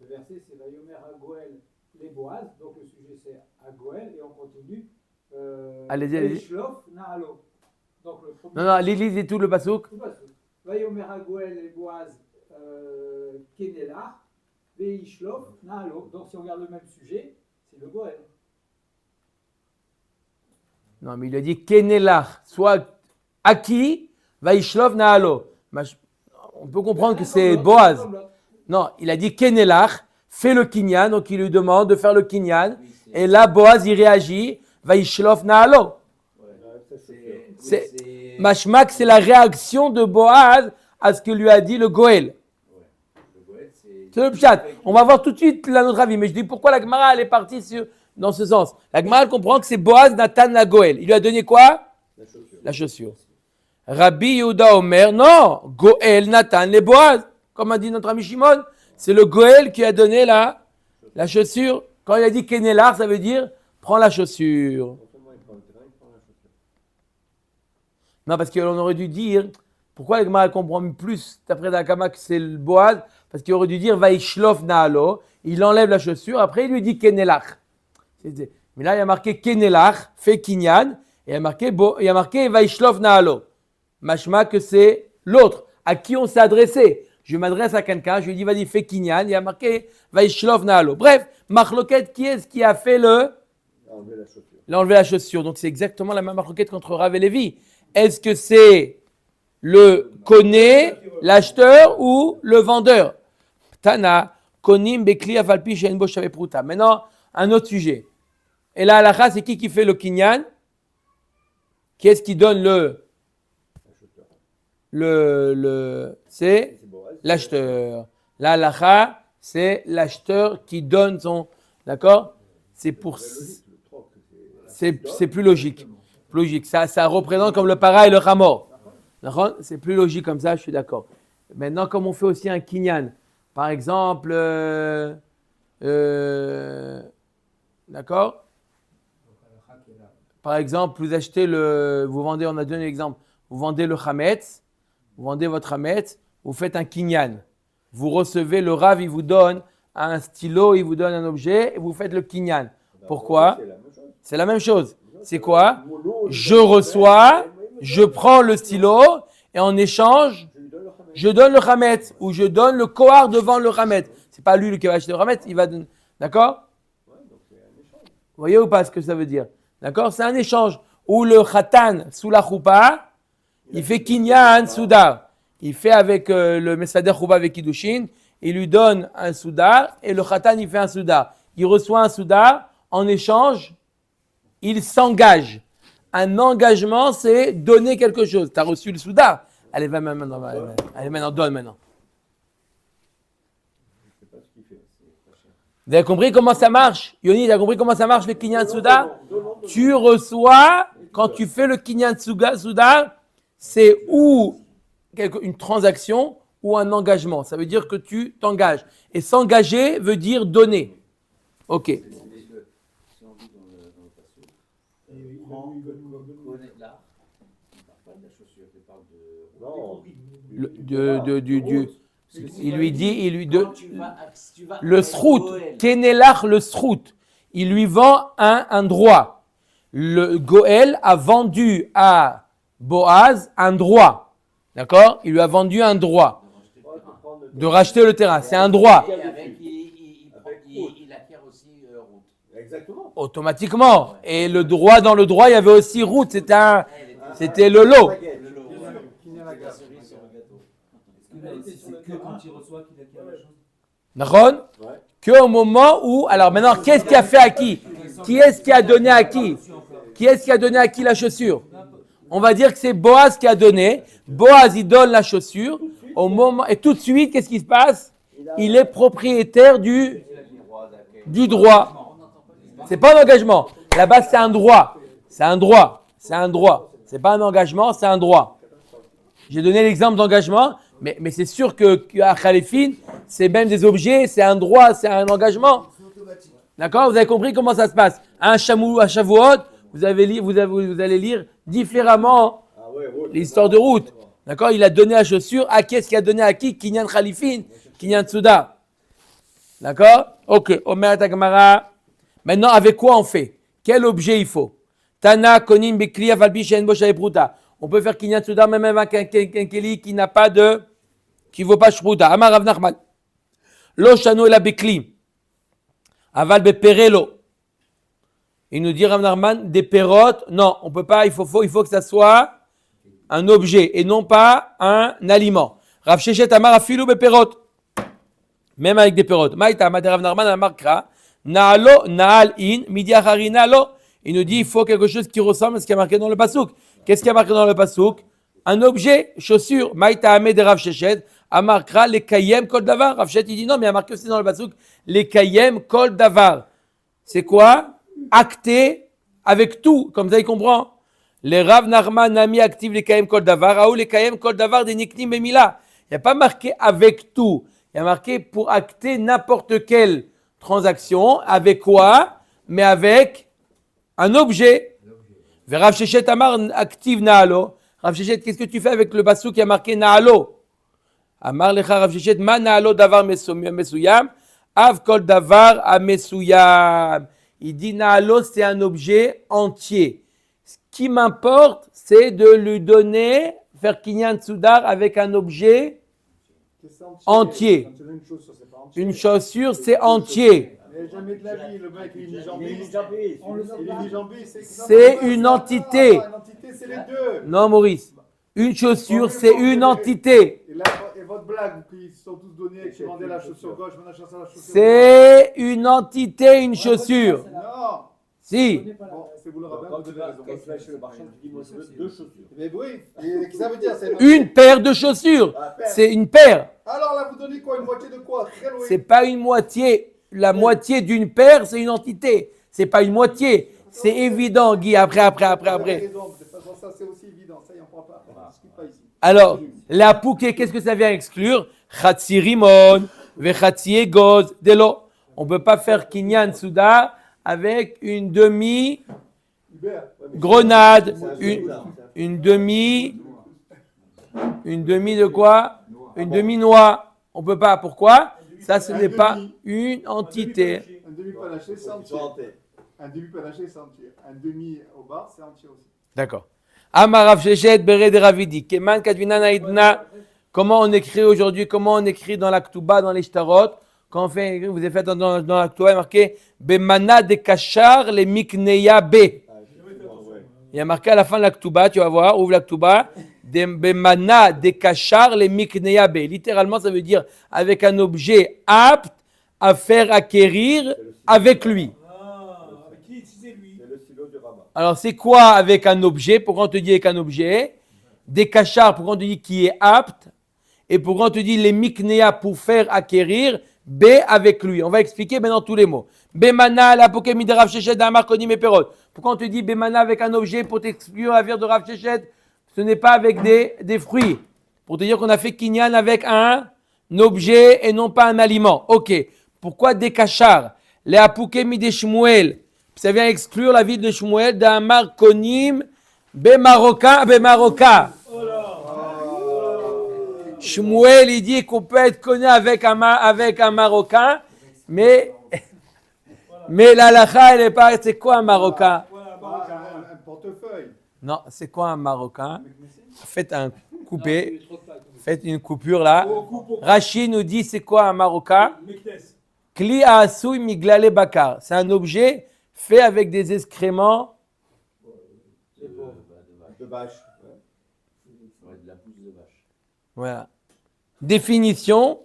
Le verset, c'est Vayomer à Goël les Boaz. Donc le sujet, c'est à Goël. Et on continue. Allez-y. Shlof Naalo. Donc le premier. Non, lisez tout le pasouk. Tout passe. Vayomer à Goël les Boaz Kenelar. Veishlof Naalo. Donc si on regarde le même sujet, c'est le Goël. Non, mais il a dit Kenelach, soit Aki, Vaishlov Naalo. On peut comprendre que c'est Boaz. Non, il a dit Kenelach, fais le kinyan, donc il lui demande de faire le kinyan. Et là, Boaz, il réagit, Vaishlov Naalo. Mashmak, c'est la réaction de Boaz à ce que lui a dit le Goël. C'est le pshat. On va voir tout de suite notre avis, mais je dis pourquoi la Gemara elle est partie dans ce sens. La Gemara elle comprend que c'est Boaz Nathan la Goël. Il lui a donné quoi? La chaussure. Rabbi Yehuda Omer, non, Goël Nathan les Boaz. Comme a dit notre ami Shimon, c'est le Goël qui a donné la chaussure. Quand il a dit Kenelar, ça veut dire prends la chaussure. Non, parce qu'on aurait dû dire, pourquoi la Gemara comprend plus d'après Dakama que c'est le Boaz? Parce qu'il aurait dû dire Vaishlof Naalo, il enlève la chaussure, après il lui dit Kenelach. Mais là il y a marqué Kenelach, fait Kinyan, et il y a marqué Vaishlof Naalo. Mashma que c'est l'autre, à qui on s'est adressé. Je m'adresse à quelqu'un, je lui dis vas-y fais Kinyan, il y a marqué Vaishlof Naalo. Bref, Marloquet, qui est-ce qui a fait il a enlevé la chaussure. Donc c'est exactement la même Marloquet contre Rav et Lévi. Est-ce que c'est le koné, l'acheteur ou le vendeur? Tana, konim bekli afalpi she'en bo shave pruta. Maintenant, un autre sujet. Et la halakha, c'est qui fait le kinyan? Qui est-ce qui donne c'est l'acheteur. La halakha, c'est l'acheteur qui donne son. D'accord? C'est plus logique. Ça représente comme le para et le chamor. D'accord? C'est plus logique comme ça, je suis d'accord. Maintenant, comme on fait aussi un kinyan, par exemple, d'accord? Par exemple, vous vendez, on a donné l'exemple, vous vendez le chametz, vous vendez votre chametz, vous faites un kinyan. Vous recevez, le rav, il vous donne un stylo, il vous donne un objet, et vous faites le kinyan. Pourquoi? C'est la même chose. C'est quoi? Je reçois, je prends le stylo, et en échange, je donne le chametz, ou je donne le kohar devant le chametz. C'est pas lui qui va acheter le chametz, il va donner. D'accord? Vous voyez ou pas ce que ça veut dire? D'accord? C'est un échange. Ou le khatan sous la choupa, il fait kinyan soudar. Il fait avec le mesader choupa avec kiddushin, il lui donne un soudar, et le khatan il fait un soudar. Il reçoit un soudar, en échange, il s'engage. Un engagement, c'est donner quelque chose. Tu as reçu le soudar. Allez, va maintenant. Allez, maintenant, donne maintenant. Vous avez compris comment ça marche? Yoni, tu as compris comment ça marche le kinyan soudar? Tu reçois, quand tu fais le kinyan soudar, c'est ou une transaction ou un engagement. Ça veut dire que tu t'engages. Et s'engager veut dire donner. Ok. Si on dit dans le passage, connaître l'art, on ne parle pas de la chaussure, on parle de. Il lui dit, le srout, Kenelach le srout, il lui vend un droit. Le Goël a vendu à Boaz un droit. D'accord? Il lui a vendu un droit de racheter le terrain. C'est un droit. Il acquiert aussi route. Exactement. Automatiquement. Et le droit, dans le droit, il y avait aussi route. C'était le lot. C'est que quand il reçoit qu'il acquiert la chose. D'accord? Que au moment où. Alors maintenant, qu'est-ce qu'il a fait à qui? Qui est-ce qui a donné à qui? Qui est-ce qui a donné à qui la chaussure? On va dire que c'est Boaz qui a donné. Boaz, il donne la chaussure. Au moment, et tout de suite, qu'est-ce qui se passe? Il est propriétaire du droit. C'est pas un engagement. Là-bas, c'est un droit. C'est un droit. C'est un droit. C'est pas un engagement, c'est un droit. J'ai donné l'exemple d'engagement, mais c'est sûr qu'à Khalifin, c'est même des objets, c'est un droit, c'est un engagement. D'accord? Vous avez compris comment ça se passe? À Shavuot, vous allez lire différemment l'histoire de route. D'accord? Il a donné la chaussure. À qui est-ce qu'il a donné à qui? Kinyan Khalifin, Kinyan Tsuda. D'accord? Ok. Omer Tagamara. Maintenant, avec quoi on fait? Quel objet il faut? Tana, Konim, Bekli, Avalbi, Shen, Bosh, Pruta. On peut faire Kinyan Tsuda même avec un Keli qui n'a pas de. Qui ne vaut pas Shpruta. Amar Rav Nachman. Lo Shano et la Bekli. Aval Beperelo. Il nous dit Rav Nachman, des pérotes. Non, on ne peut pas. Il faut que ça soit un objet et non pas un aliment. Rav Shechet Amar Afilu Beperot. Même avec des pérotes. Maïta Amad Rav Nachman Amarkra. Naalo, Naal in, Midi Achari Naalo. Il nous dit il faut quelque chose qui ressemble à ce qui est marqué dans le pasouk. Qu'est-ce qui est marqué dans le pasouk? Un objet, chaussure. Maïta Ahmed et Rav Shechet. Amarkra, les kayem kol davar. Rav Shechet, il dit non, mais il y a marqué aussi dans le pasouk les kayem kol davar. C'est quoi? Acté avec tout. Comme ça, il comprend. Les Rav Nachman Nami active les kayem kol davar. Ou les kayem kol davar des niknim bemila. Il n'y a pas marqué avec tout. Il y a marqué pour acter n'importe quelle transaction. Avec quoi? Mais avec un objet. Rav Shechet Amar active Naalo. Rav Shechet, qu'est-ce que tu fais avec le basou qui a marqué Naalo? Amar lecha Rav Shechet, ma Naalo davar mesuyam, av kol davar a mesuyam. Il dit Naalo, c'est un objet entier. Ce qui m'importe, c'est de lui donner, faire kinyan tsudar avec un objet entier. Une chaussure, c'est entier. Mais jamais de la vie, le mec, il est jambé. C'est une entité. Une entité, c'est les deux. Non, Maurice. Une chaussure, c'est une entité. Et, là, et votre blague, ils se sont tous donnés, qui vendaient la chaussure gauche, maintenant je la chaussure C'est une entité, une chaussure. Non. Si. Bon, c'est vous le rabbin, Quand vous tu avez vas raison. chez le marchand, tu dis moi je veux deux chaussures. Mais oui, et ça veut dire c'est Une paire de chaussures. C'est une paire. Alors là, vous donnez quoi? Une moitié de quoi? Très loin. C'est pas une moitié. La moitié d'une paire, c'est une entité. C'est pas une moitié. C'est évident, Guy. Après. Vous avez raison, de toute façon, ça c'est aussi évident. Ça, on ne prend pas. On ne discute pas ici. Alors, la pouké, qu'est-ce que ça vient exclure? Chatsi rimon, vechatsi egoz, de l'eau. On ne peut pas faire kinyan souda avec une demi-grenade, une demi de quoi? Une demi-noix. On ne peut pas. Pourquoi? Ça, ce n'est pas une entité. Un demi-panaché, c'est entier. Un demi-panaché, c'est entier. Un demi au bar, c'est entier aussi. D'accord. Amarav Shechet Bere de Ravidi. Keman Kadvina Naïdna. Comment on écrit aujourd'hui? Comment on écrit dans la Ktuba, dans les Shtarot? Quand on fait, vous avez fait dans la Ktuba, il y a marqué Bemana de Kachar les Mikneya B. Il y a marqué à la fin de la Ktuba, tu vas voir, ouvre la Ktuba. Bemana de Kachar les Mikneya B. Littéralement, ça veut dire avec un objet apte à faire acquérir avec lui. Avec qui utiliser lui? C'est le stylo du rabbin. Alors, c'est quoi avec un objet? Pourquoi on te dit avec un objet? Des cachars, pourquoi on te dit qui est apte? Et pourquoi on te dit les miknéa pour faire acquérir? B avec lui. On va expliquer maintenant tous les mots. Bemana, la pokémie de Rav Shechet, d'Amar Konim et Perot. Pourquoi on te dit Bemana avec un objet pour t'expliquer la vie de Rav Shechet? Ce n'est pas avec des fruits. Pour te dire qu'on a fait kinyan avec un objet et non pas un aliment. Ok. Pourquoi des cachars? Les apokemi de Shmuel. Ça vient exclure la ville de Shmuel d'Amar Konim Bemaroka. Shmuel, il dit qu'on peut être connu avec un Marocain, mais la halakha, elle n'est pas. C'est quoi un Marocain? Un portefeuille. Non, c'est quoi un Marocain? Faites un coupé. Faites une coupure là. Rachid nous dit c'est quoi un Marocain? Kli asui miglale bakar. C'est un objet fait avec des excréments De vache. Ouais, de la pousse de vache. Voilà. Définition,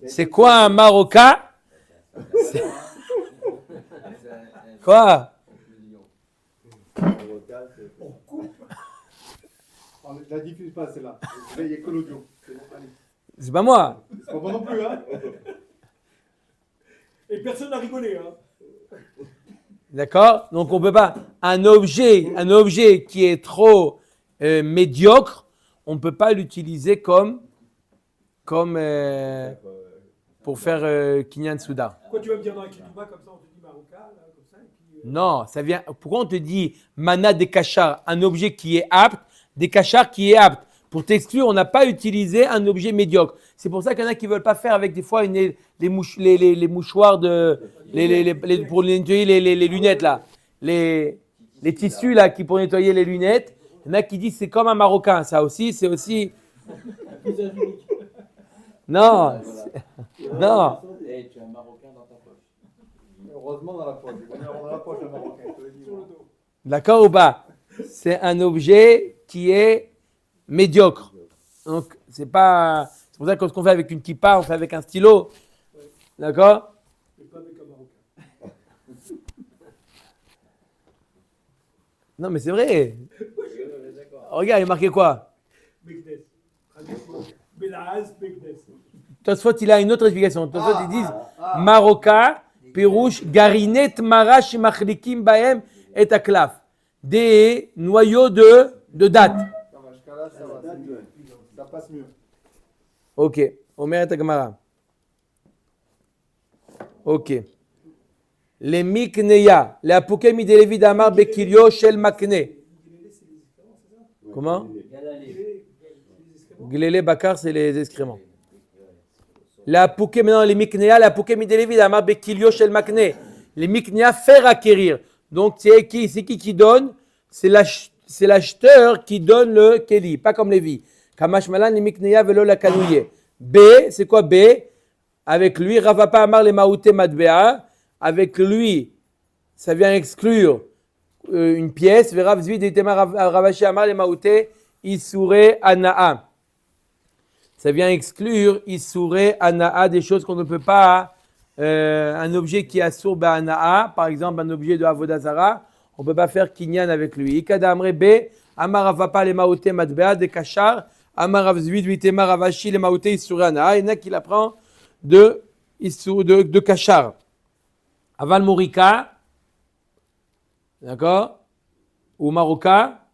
c'est quoi un Marocain? Quoi? On coupe. On ne la diffuse pas, celle-là. Il n'y a que l'audio. C'est bon, allez. C'est pas moi. C'est pas moi non plus, hein. Et personne n'a rigolé, hein. D'accord? Donc on peut pas. Un objet qui est trop médiocre, on ne peut pas l'utiliser comme pour faire Kinyan Souda. Quoi, tu vas me dire dans la Kidouba, comme ça, on te dit Marocain, là, comme ça, et puis... Non, ça vient. Pourquoi on te dit Mana des Kachar, un objet qui est apte, des Kachar qui est apte? Pour t'exclure, on n'a pas utilisé un objet médiocre. C'est pour ça qu'il y en a qui ne veulent pas faire avec des fois les mouchoirs pour nettoyer les lunettes là. Les tissus là pour nettoyer les lunettes. Il y en a qui disent c'est comme un Marocain. Ça aussi, c'est aussi. Non. Non. Et tu as un Marocain dans ta poche. Heureusement dans la poche. Il va y avoir dans la poche le Marocain. Je te le dis, Sur le moi. dos. D'accord ou pas? C'est un objet qui est médiocre. Donc, c'est pas. C'est pour ça que ce qu'on fait avec une kippa, on fait avec un stylo. D'accord? Mais pas avec un Marocain. Non, mais c'est vrai. Regarde, il est marqué quoi? Bekdes. Belaz, Bekdes. Tosfot, il a une autre explication. Tosfot, ils disent Maroka, Pirouche, Garinet, Marash, Machlikim, Bahem, et Aklaf. Des noyaux de date. Ça va, jusqu'à là, ça va. c'est mieux. Ça passe mieux. Ok. Omer et Agmara. Ok. Les Mikneya, les Apouké Midelevi d'Amar Bekilio Shel Makne. Comment? Glélé Bakar, c'est les excréments. La Pouké, maintenant les Mikneya, la Pouké Midelevi d'Amar Bekilio Shel Makne. Les Mikneya, faire acquérir. Donc c'est qui donne? C'est l'acheteur qui donne le Keli, pas comme Lévi. Kamash Malan, les Mikneya velo la Kanouye. B, c'est quoi B? Avec lui, Ravapa Amar les Maouté Madbea. Avec lui, ça vient exclure une pièce. Verav Zvid et Tema Ravashi Amar les Maouté Issouré Anaa. Ça vient exclure Issouré Anaa, des choses qu'on ne peut pas. Un objet qui est Assour Anaa, par exemple un objet de Avodazara, on ne peut pas faire Kinyan avec lui. Ikada Amre B, Amar Ravapa les Maouté Madbea, de Kachar, Amar Rav Zvid et Tema Ravashi les Maouté Issouré Anaa. Il y en a qui l'apprend de Kachar. Aval Mourika, d'accord, ou Maroka,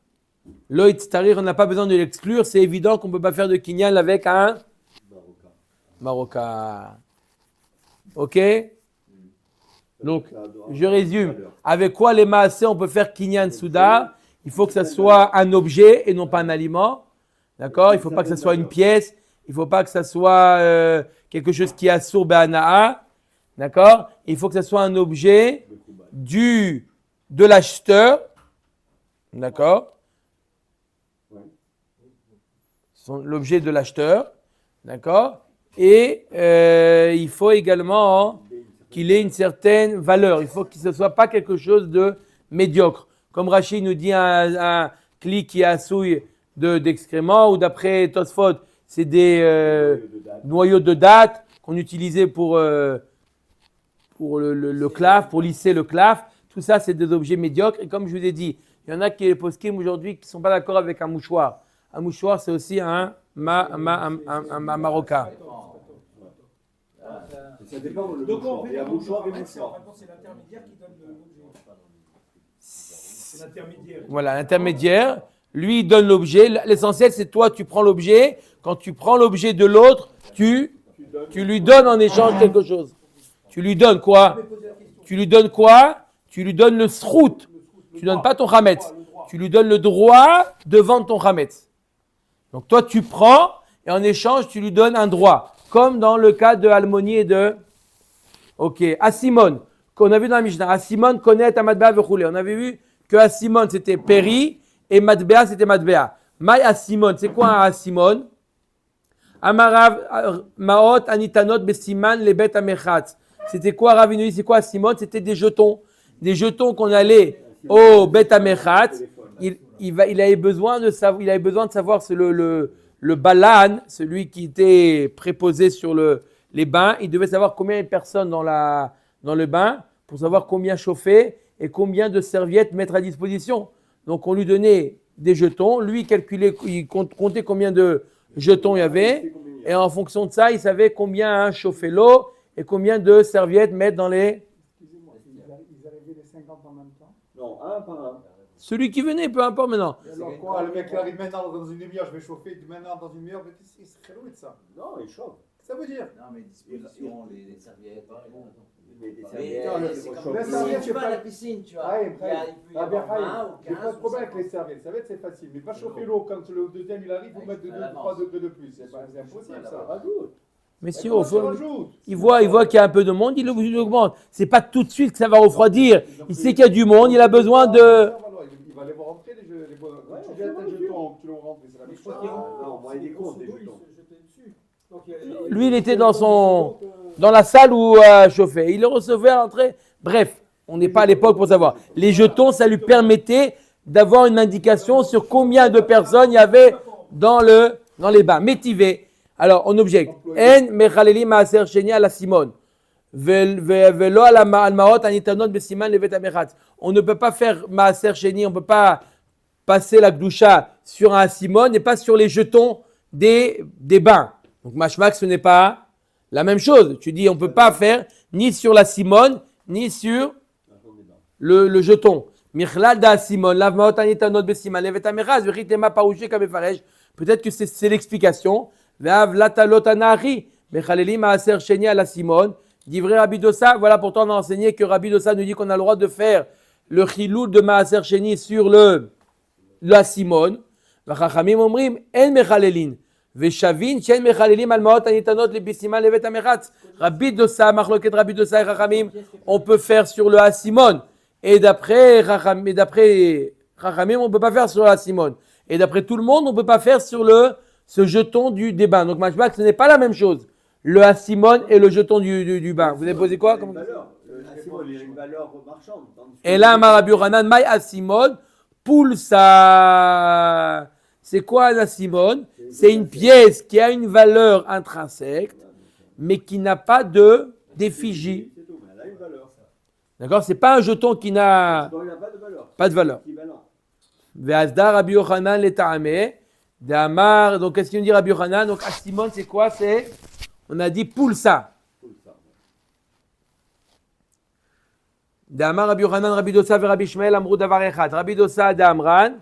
Loït Starir, on n'a pas besoin de l'exclure, c'est évident qu'on ne peut pas faire de Kinyan avec un Maroka. Ok? Donc, je résume. Avec quoi les maasés, on peut faire Kinyan Souda? Il faut que ça soit un objet et non pas un aliment. D'accord? Il ne faut pas que ça soit une pièce. Il ne faut pas que ça soit quelque chose qui est assour be'anaa. D'accord? Il faut que ce soit un objet de l'acheteur. D'accord? L'objet de l'acheteur. D'accord? Et il faut également qu'il ait une certaine valeur. Il faut que ce ne soit pas quelque chose de médiocre. Comme Rachid nous dit un clic qui est assouille d'excréments, ou d'après Tosfot, c'est des noyaux de date qu'on utilisait pour le claf, pour lisser le claf. Tout ça, c'est des objets médiocres. Et comme je vous ai dit, il y en a qui les poskim aujourd'hui qui ne sont pas d'accord avec un mouchoir. Un mouchoir, c'est aussi un marocain. Ça dépend le Donc, mouchoir. Il y a mouchoir et mouchoir. c'est l'intermédiaire qui donne l'objet. C'est l'intermédiaire. Voilà, l'intermédiaire. Lui, il donne l'objet. L'essentiel, c'est toi, tu prends l'objet. Quand tu prends l'objet de l'autre, tu lui donnes en échange quelque chose. Tu lui donnes quoi? Tu lui donnes quoi? Tu lui donnes le srout. Tu ne donnes pas ton chametz. Tu lui donnes le droit de vendre ton chametz. Donc toi, tu prends et en échange, tu lui donnes un droit. Comme dans le cas de Almoni et de... Ok. Asimon, qu'on a vu dans la Mishnah. Asimon connaît à Madbea vechoulé. On avait vu que Asimon, c'était Péri et Madbea, c'était Madbea. Maï Asimon, c'est quoi un Asimon? Amarav Maot Anitanot Besiman Lebet Amechatz. C'était quoi Ravinui? C'est quoi Asimon? C'était des jetons. Des jetons qu'on allait au Bet Amechatz. Il avait besoin de savoir c'est le balan, celui qui était préposé sur les bains. Il devait savoir combien il y a de personnes dans le bain pour savoir combien chauffer et combien de serviettes mettre à disposition. Donc on lui donnait des jetons, lui calculait, il comptait combien de jetons il y avait, et en fonction de ça, il savait combien chauffer l'eau et combien de serviettes mettre dans les... Excusez-moi, ils arrivaient les 50 en même temps. Non, un par un. Celui qui venait, peu importe maintenant. Et alors quoi, le mec il arrive maintenant dans une demi-heure, je vais chauffer, maintenant dans une demi-heure, mais c'est très loin de ça. Non, il chauffe. Ça veut dire Non, mais disposition, les serviettes. Mais des Mais, serviettes, c'est il faut comme La chauffer. serviette, si c'est tu vas pas- à la piscine, tu vois. Ah, Il peut y avoir 20 ou j'ai 15 pas de problème avec ou les 50. serviettes. Serviettes, c'est facile. Mais pas chauffer l'eau quand le deuxième il arrive, vous mettre de À la 2-3 manche. degrés de plus. C'est impossible ça. Rajoute. Messieurs, Comment au fond, tu rajoutes il voit qu'il y a un peu de monde, il augmente. C'est pas tout de suite que ça va refroidir. Il sait qu'il y a du monde, il a besoin de... Il va les voir rentrer, les jeux. Ouais, Tu jettes un jeton, tu le rentres, c'est la même chose. Non, moi, il est con, des jetons. Lui, il était dans la salle où chauffait. Il le recevait à l'entrée. Bref, on n'est pas à l'époque pour savoir. Les jetons, ça lui permettait d'avoir une indication sur combien de personnes il y avait dans les bains. Métivé. Alors, on objecte. En mechaleli maaser sheni ala simon. Velo ala almaot anitanot besiman levet amechatz. On ne peut pas faire maaser sheni, on ne peut pas passer la gdusha sur un simon et pas sur les jetons des bains. Donc, mashmak, ce n'est pas la même chose. Tu dis, on ne peut pas faire ni sur la simone, ni sur le jeton. Michlal da simon, lav maot anitanot besiman levet amechatz, vechitema parouché kamefaresh. Peut-être que c'est l'explication. Vav latalotanari, mechaleli maaser sheni ala simon. Divrei Rabbi Dosa, voilà pourtant on a enseigné que Rabbi Dosa nous dit qu'on a le droit de faire le chilou de maaser sheni sur la simone. Vachachamim omrim en mechalelin. Veshavin chen mechalelim al maot anitanot lebisiman levet amechatz. Rabbi Dosa, machloket Rabbi Dosa et Chachamim, on peut faire sur le Simone. Et d'après Chachamim, on ne peut pas faire sur la Simone. Et d'après tout le monde, on ne peut pas faire sur ce jeton des bains. Donc, Mashmak, ce n'est pas la même chose. Le Simone et le jeton du bain. Vous avez posé quoi comme... Il a une valeur marchande. Et là, Rabbi Yochanan, Maï Asimon, Poulsa. C'est quoi un Asimon? C'est une pièce qui a une valeur intrinsèque, mais qui n'a pas d'effigie. C'est tout, mais elle a une valeur. D'accord? C'est pas un jeton qui n'a Donc, il n'a pas de valeur. pas de valeur. Équivalent. Ve'azda Rabbi Yochanan le ta'ameh. D'Amar. Donc, qu'est-ce qu'il nous dit Rabbi Yochanan? Donc, Asimon, c'est quoi? On a dit Poulsa. D'Amar Rabbi Yochanan, Rabbi Dosa et Rabbi Shmuel amrou davar echad. Rabbi Dosa d'Amran,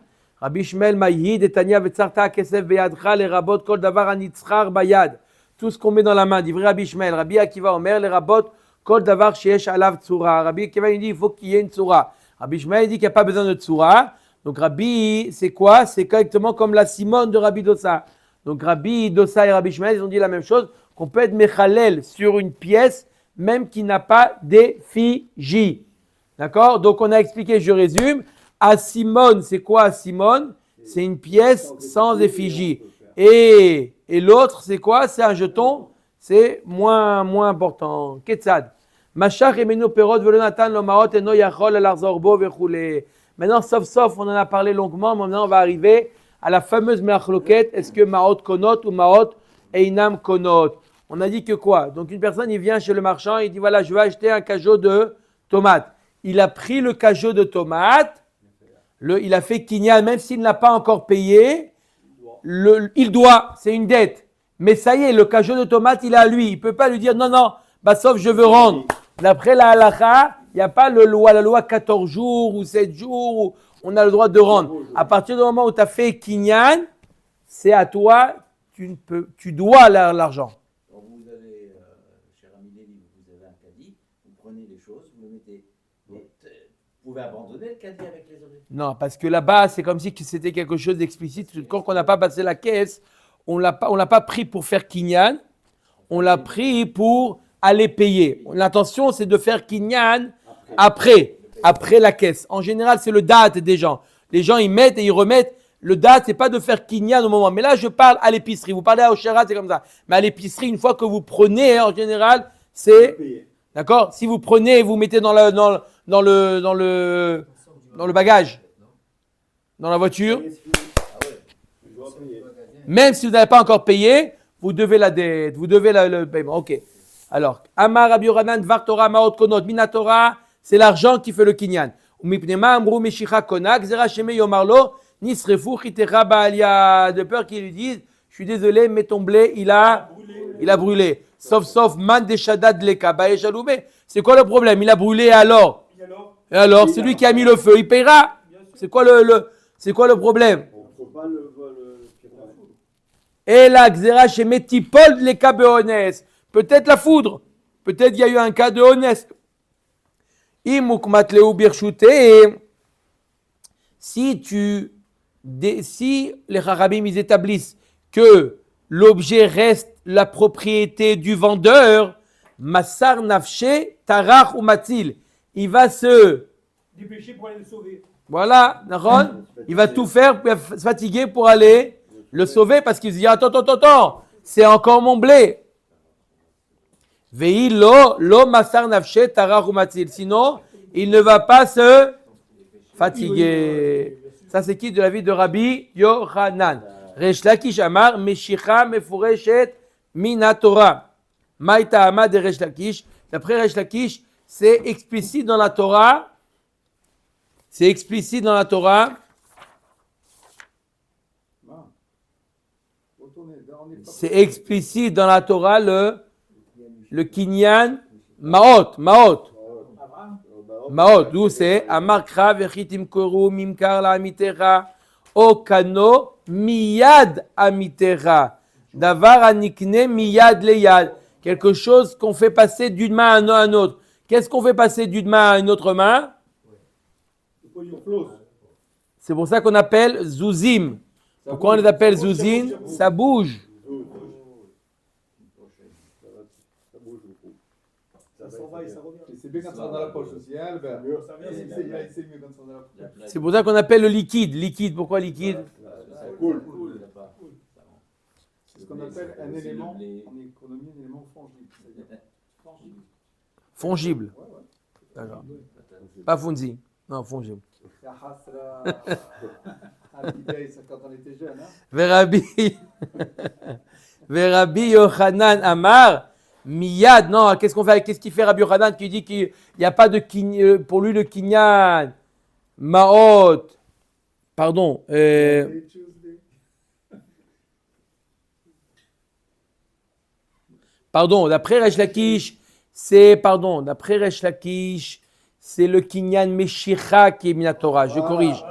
Rabbi Shmuel maïhid et Tanya vetzarta kesef beyadcha les rabot kol davar anitzchar bayad. Tout ce qu'on met dans la main. Divrei Rabbi Shmuel, Rabbi Akiva Omer les rabot kol davar sheyesh alav tzura. Rabbi Akiva il dit il faut qu'il y ait une tzura. Rabbi Shmuel dit qu'il n'y a pas besoin de tzura. Donc Rabbi, c'est quoi? C'est correctement comme la Simone de Rabbi Dosa. Donc Rabbi Dosa et Rabbi Shmuel, ils ont dit la même chose, qu'on peut être mechalel sur une pièce, même qui n'a pas d'effigie. D'accord? Donc on a expliqué, je résume. Asimone, c'est quoi Asimone? C'est une pièce sans effigie. Et l'autre, c'est quoi? C'est un jeton, c'est moins important. Ketzad. Mashach emenu perot velonatan lomaot eno yachol alarzorbo vechule. Maintenant, sauf, on en a parlé longuement. Maintenant, on va arriver à la fameuse machloket. Est-ce que maot konot ou maot einam konot? On a dit que quoi? Donc, une personne, il vient chez le marchand, il dit voilà, je vais acheter un cajot de tomates. Il a pris le cajot de tomates, il a fait kinyan, même s'il ne l'a pas encore payé, il doit, c'est une dette. Mais ça y est, le cajot de tomates, il est à lui. Il ne peut pas lui dire non, bah, sauf je veux rendre. D'après la halakha, il n'y a pas la loi 14 jours ou 7 jours où on a le droit de rendre. À partir du moment où tu as fait kinyan, c'est à toi, tu dois l'argent. Donc vous avez, cher ami Lévi, vous avez un caddie, vous prenez les choses, vous le mettez. Vous pouvez abandonner le caddie avec les objets. Non, parce que là-bas, c'est comme si c'était quelque chose d'explicite. Quand on n'a pas passé la caisse, on l'a pas pris pour faire kinyan, on l'a pris pour aller payer. L'intention, c'est de faire kinyan après la caisse. En général, c'est le date des gens. Les gens, ils mettent et ils remettent. Le date, c'est pas de faire kinyan au moment. Mais là, je parle à l'épicerie. Vous parlez à Oshera, c'est comme ça. Mais à l'épicerie, une fois que vous prenez, en général, c'est... D'accord? Si vous prenez, vous mettez dans le bagage, dans la voiture, même si vous n'avez pas encore payé, vous devez la dette, vous devez le paiement. Ok. Alors, Amar Rabbi Yochanan Dvar Torah Maot Konot Minatora, c'est l'argent qui fait le kinyan. De peur qu'ils lui disent, je suis désolé, mais ton blé, il a brûlé. Sauf man de shadad leka ba'eshaloumé. C'est quoi le problème? Il a brûlé alors? Et alors, celui qui a mis le feu, il paiera. C'est quoi le problème? On ne peut pas le Et la xéra chez Metipol leka beones. Peut-être la foudre. Peut-être il y a eu un cas de honest. Si les Harabim ils établissent que l'objet reste la propriété du vendeur, Massar Nafshe, Tarach ou Matil, il va se Dépêcher pour aller le sauver. voilà, Naron, il va tout faire, il va se fatiguer pour aller le sauver parce qu'il se dit attends, c'est encore mon blé. Vei lo Massar Nafshe, Tarach ou Matil, sinon il ne va pas se fatigué. Ça, c'est qui de la vie de Rabbi Yochanan? Resh Lakish Amar, Meshicha Mefureshet Minatora. Maïta Amad de Resh Lakish. D'après Resh Lakish, c'est explicite dans la Torah. C'est explicite dans la Torah. C'est explicite dans la Torah le kinyan Maot. Maot, d'où c'est Amarkra vechitim koru mimkar la amitera okano miyad amitera davar anikne miyad leyad. Quelque chose qu'on fait passer d'une main à une autre. Qu'est-ce qu'on fait passer d'une main à une autre main? C'est pour ça qu'on appelle zouzim. Pourquoi on les appelle zouzim? Ça bouge. C'est bien quand ça rentre dans la poche aussi, hein, Albert? C'est mieux quand ça rentre dans la poche. C'est pour ça qu'on appelle le liquide. Liquide, pourquoi liquide? Cool. C'est ce qu'on appelle un élément, en économie, un élément fongible. Fongible. D'accord. Pas funzi. Non, fongible. C'est un hasra. Un petit ça quand on était jeune, hein? Verabi Yochanan Amar. Miyad, non, qu'est-ce qu'il fait Rabbi Yochanan qui dit qu'il n'y a pas de pour lui le kinyan, Maot, pardon, d'après Resh Lakish, c'est le kinyan Meshicha qui est Minatora, je corrige.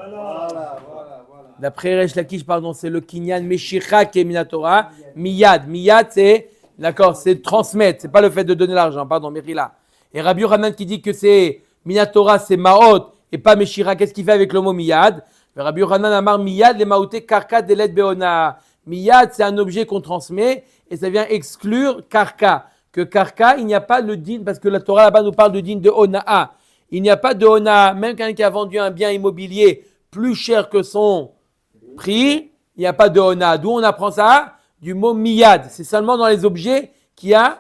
D'après Resh Lakish, c'est le kinyan Meshicha qui est Minatora, Miyad, c'est d'accord, c'est transmettre, c'est pas le fait de donner l'argent, Mérila. Et Rabbi Yochanan qui dit que c'est Minatora, c'est Maot et pas Meshira, qu'est-ce qu'il fait avec le mot Miyad? Rabbi Yochanan Amar Miyad, les Maoté Karka Delet Beona. Miyad, c'est un objet qu'on transmet et ça vient exclure Karka. Que Karka, il n'y a pas le din, parce que la Torah là-bas nous parle de din de Onaa. Il n'y a pas de Onaa, même quelqu'un qui a vendu un bien immobilier plus cher que son prix, il n'y a pas de Onaa. D'où on apprend ça? Du mot miyad, c'est seulement dans les objets qu'il y a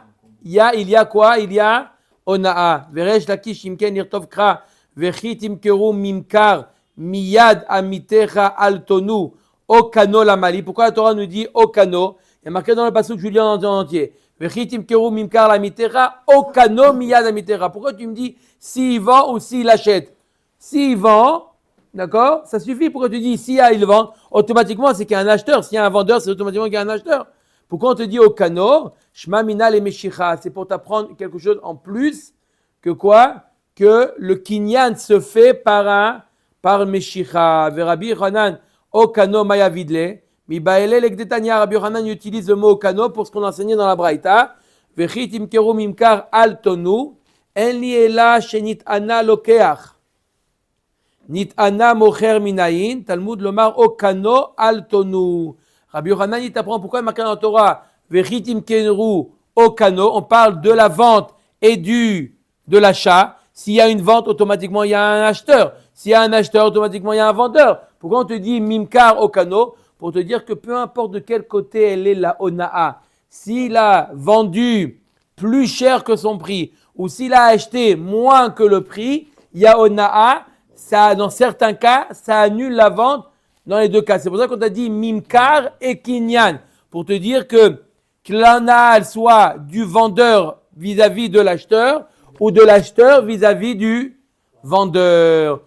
quoi? Il y a onaa. Veresh lakish imken irtov kra vechit imkeru mimkar miyad amitecha altonu okano lamali. Pourquoi la Torah nous dit okano? Il y a marqué dans le passage que je lis en entier. Vechit imkeru mimkar lamitecha okano miyad amitecha. Pourquoi tu me dis s'il vend ou s'il achète? S'il vend, d'accord? Ça suffit. Pourquoi tu dis s'il y a, il vend? Automatiquement, c'est qu'il y a un acheteur. S'il y a un vendeur, c'est automatiquement qu'il y a un acheteur. Pourquoi on te dit au kano? Shma mina le meshicha. C'est pour t'apprendre quelque chose en plus que quoi? Que le kinyan se fait par meshicha. Verabi Hanan au kano maya vidle. Mi baele legdetania. Rabbi Hanan utilise le mot au kano pour ce qu'on enseignait dans la braïta. Vechit imkeru mimkar al tonu. En li ela shenit ana lokeach. Nit'ana mocher minayin, Talmud lomar okano al tonu. Rabbi Yochanan, il t'apprend pourquoi il marque dans la Torah, vechitim kenru okano, on parle de la vente et de l'achat. S'il y a une vente, automatiquement il y a un acheteur. S'il y a un acheteur, automatiquement il y a un vendeur. Pourquoi on te dit mimkar okano? Pour te dire que peu importe de quel côté elle est la onaa, s'il a vendu plus cher que son prix, ou s'il a acheté moins que le prix, il y a onaa. Ça, dans certains cas, ça annule la vente dans les deux cas. C'est pour ça qu'on t'a dit mimkar et kinyan. Pour te dire que l'ana soit du vendeur vis-à-vis de l'acheteur ou de l'acheteur vis-à-vis du vendeur.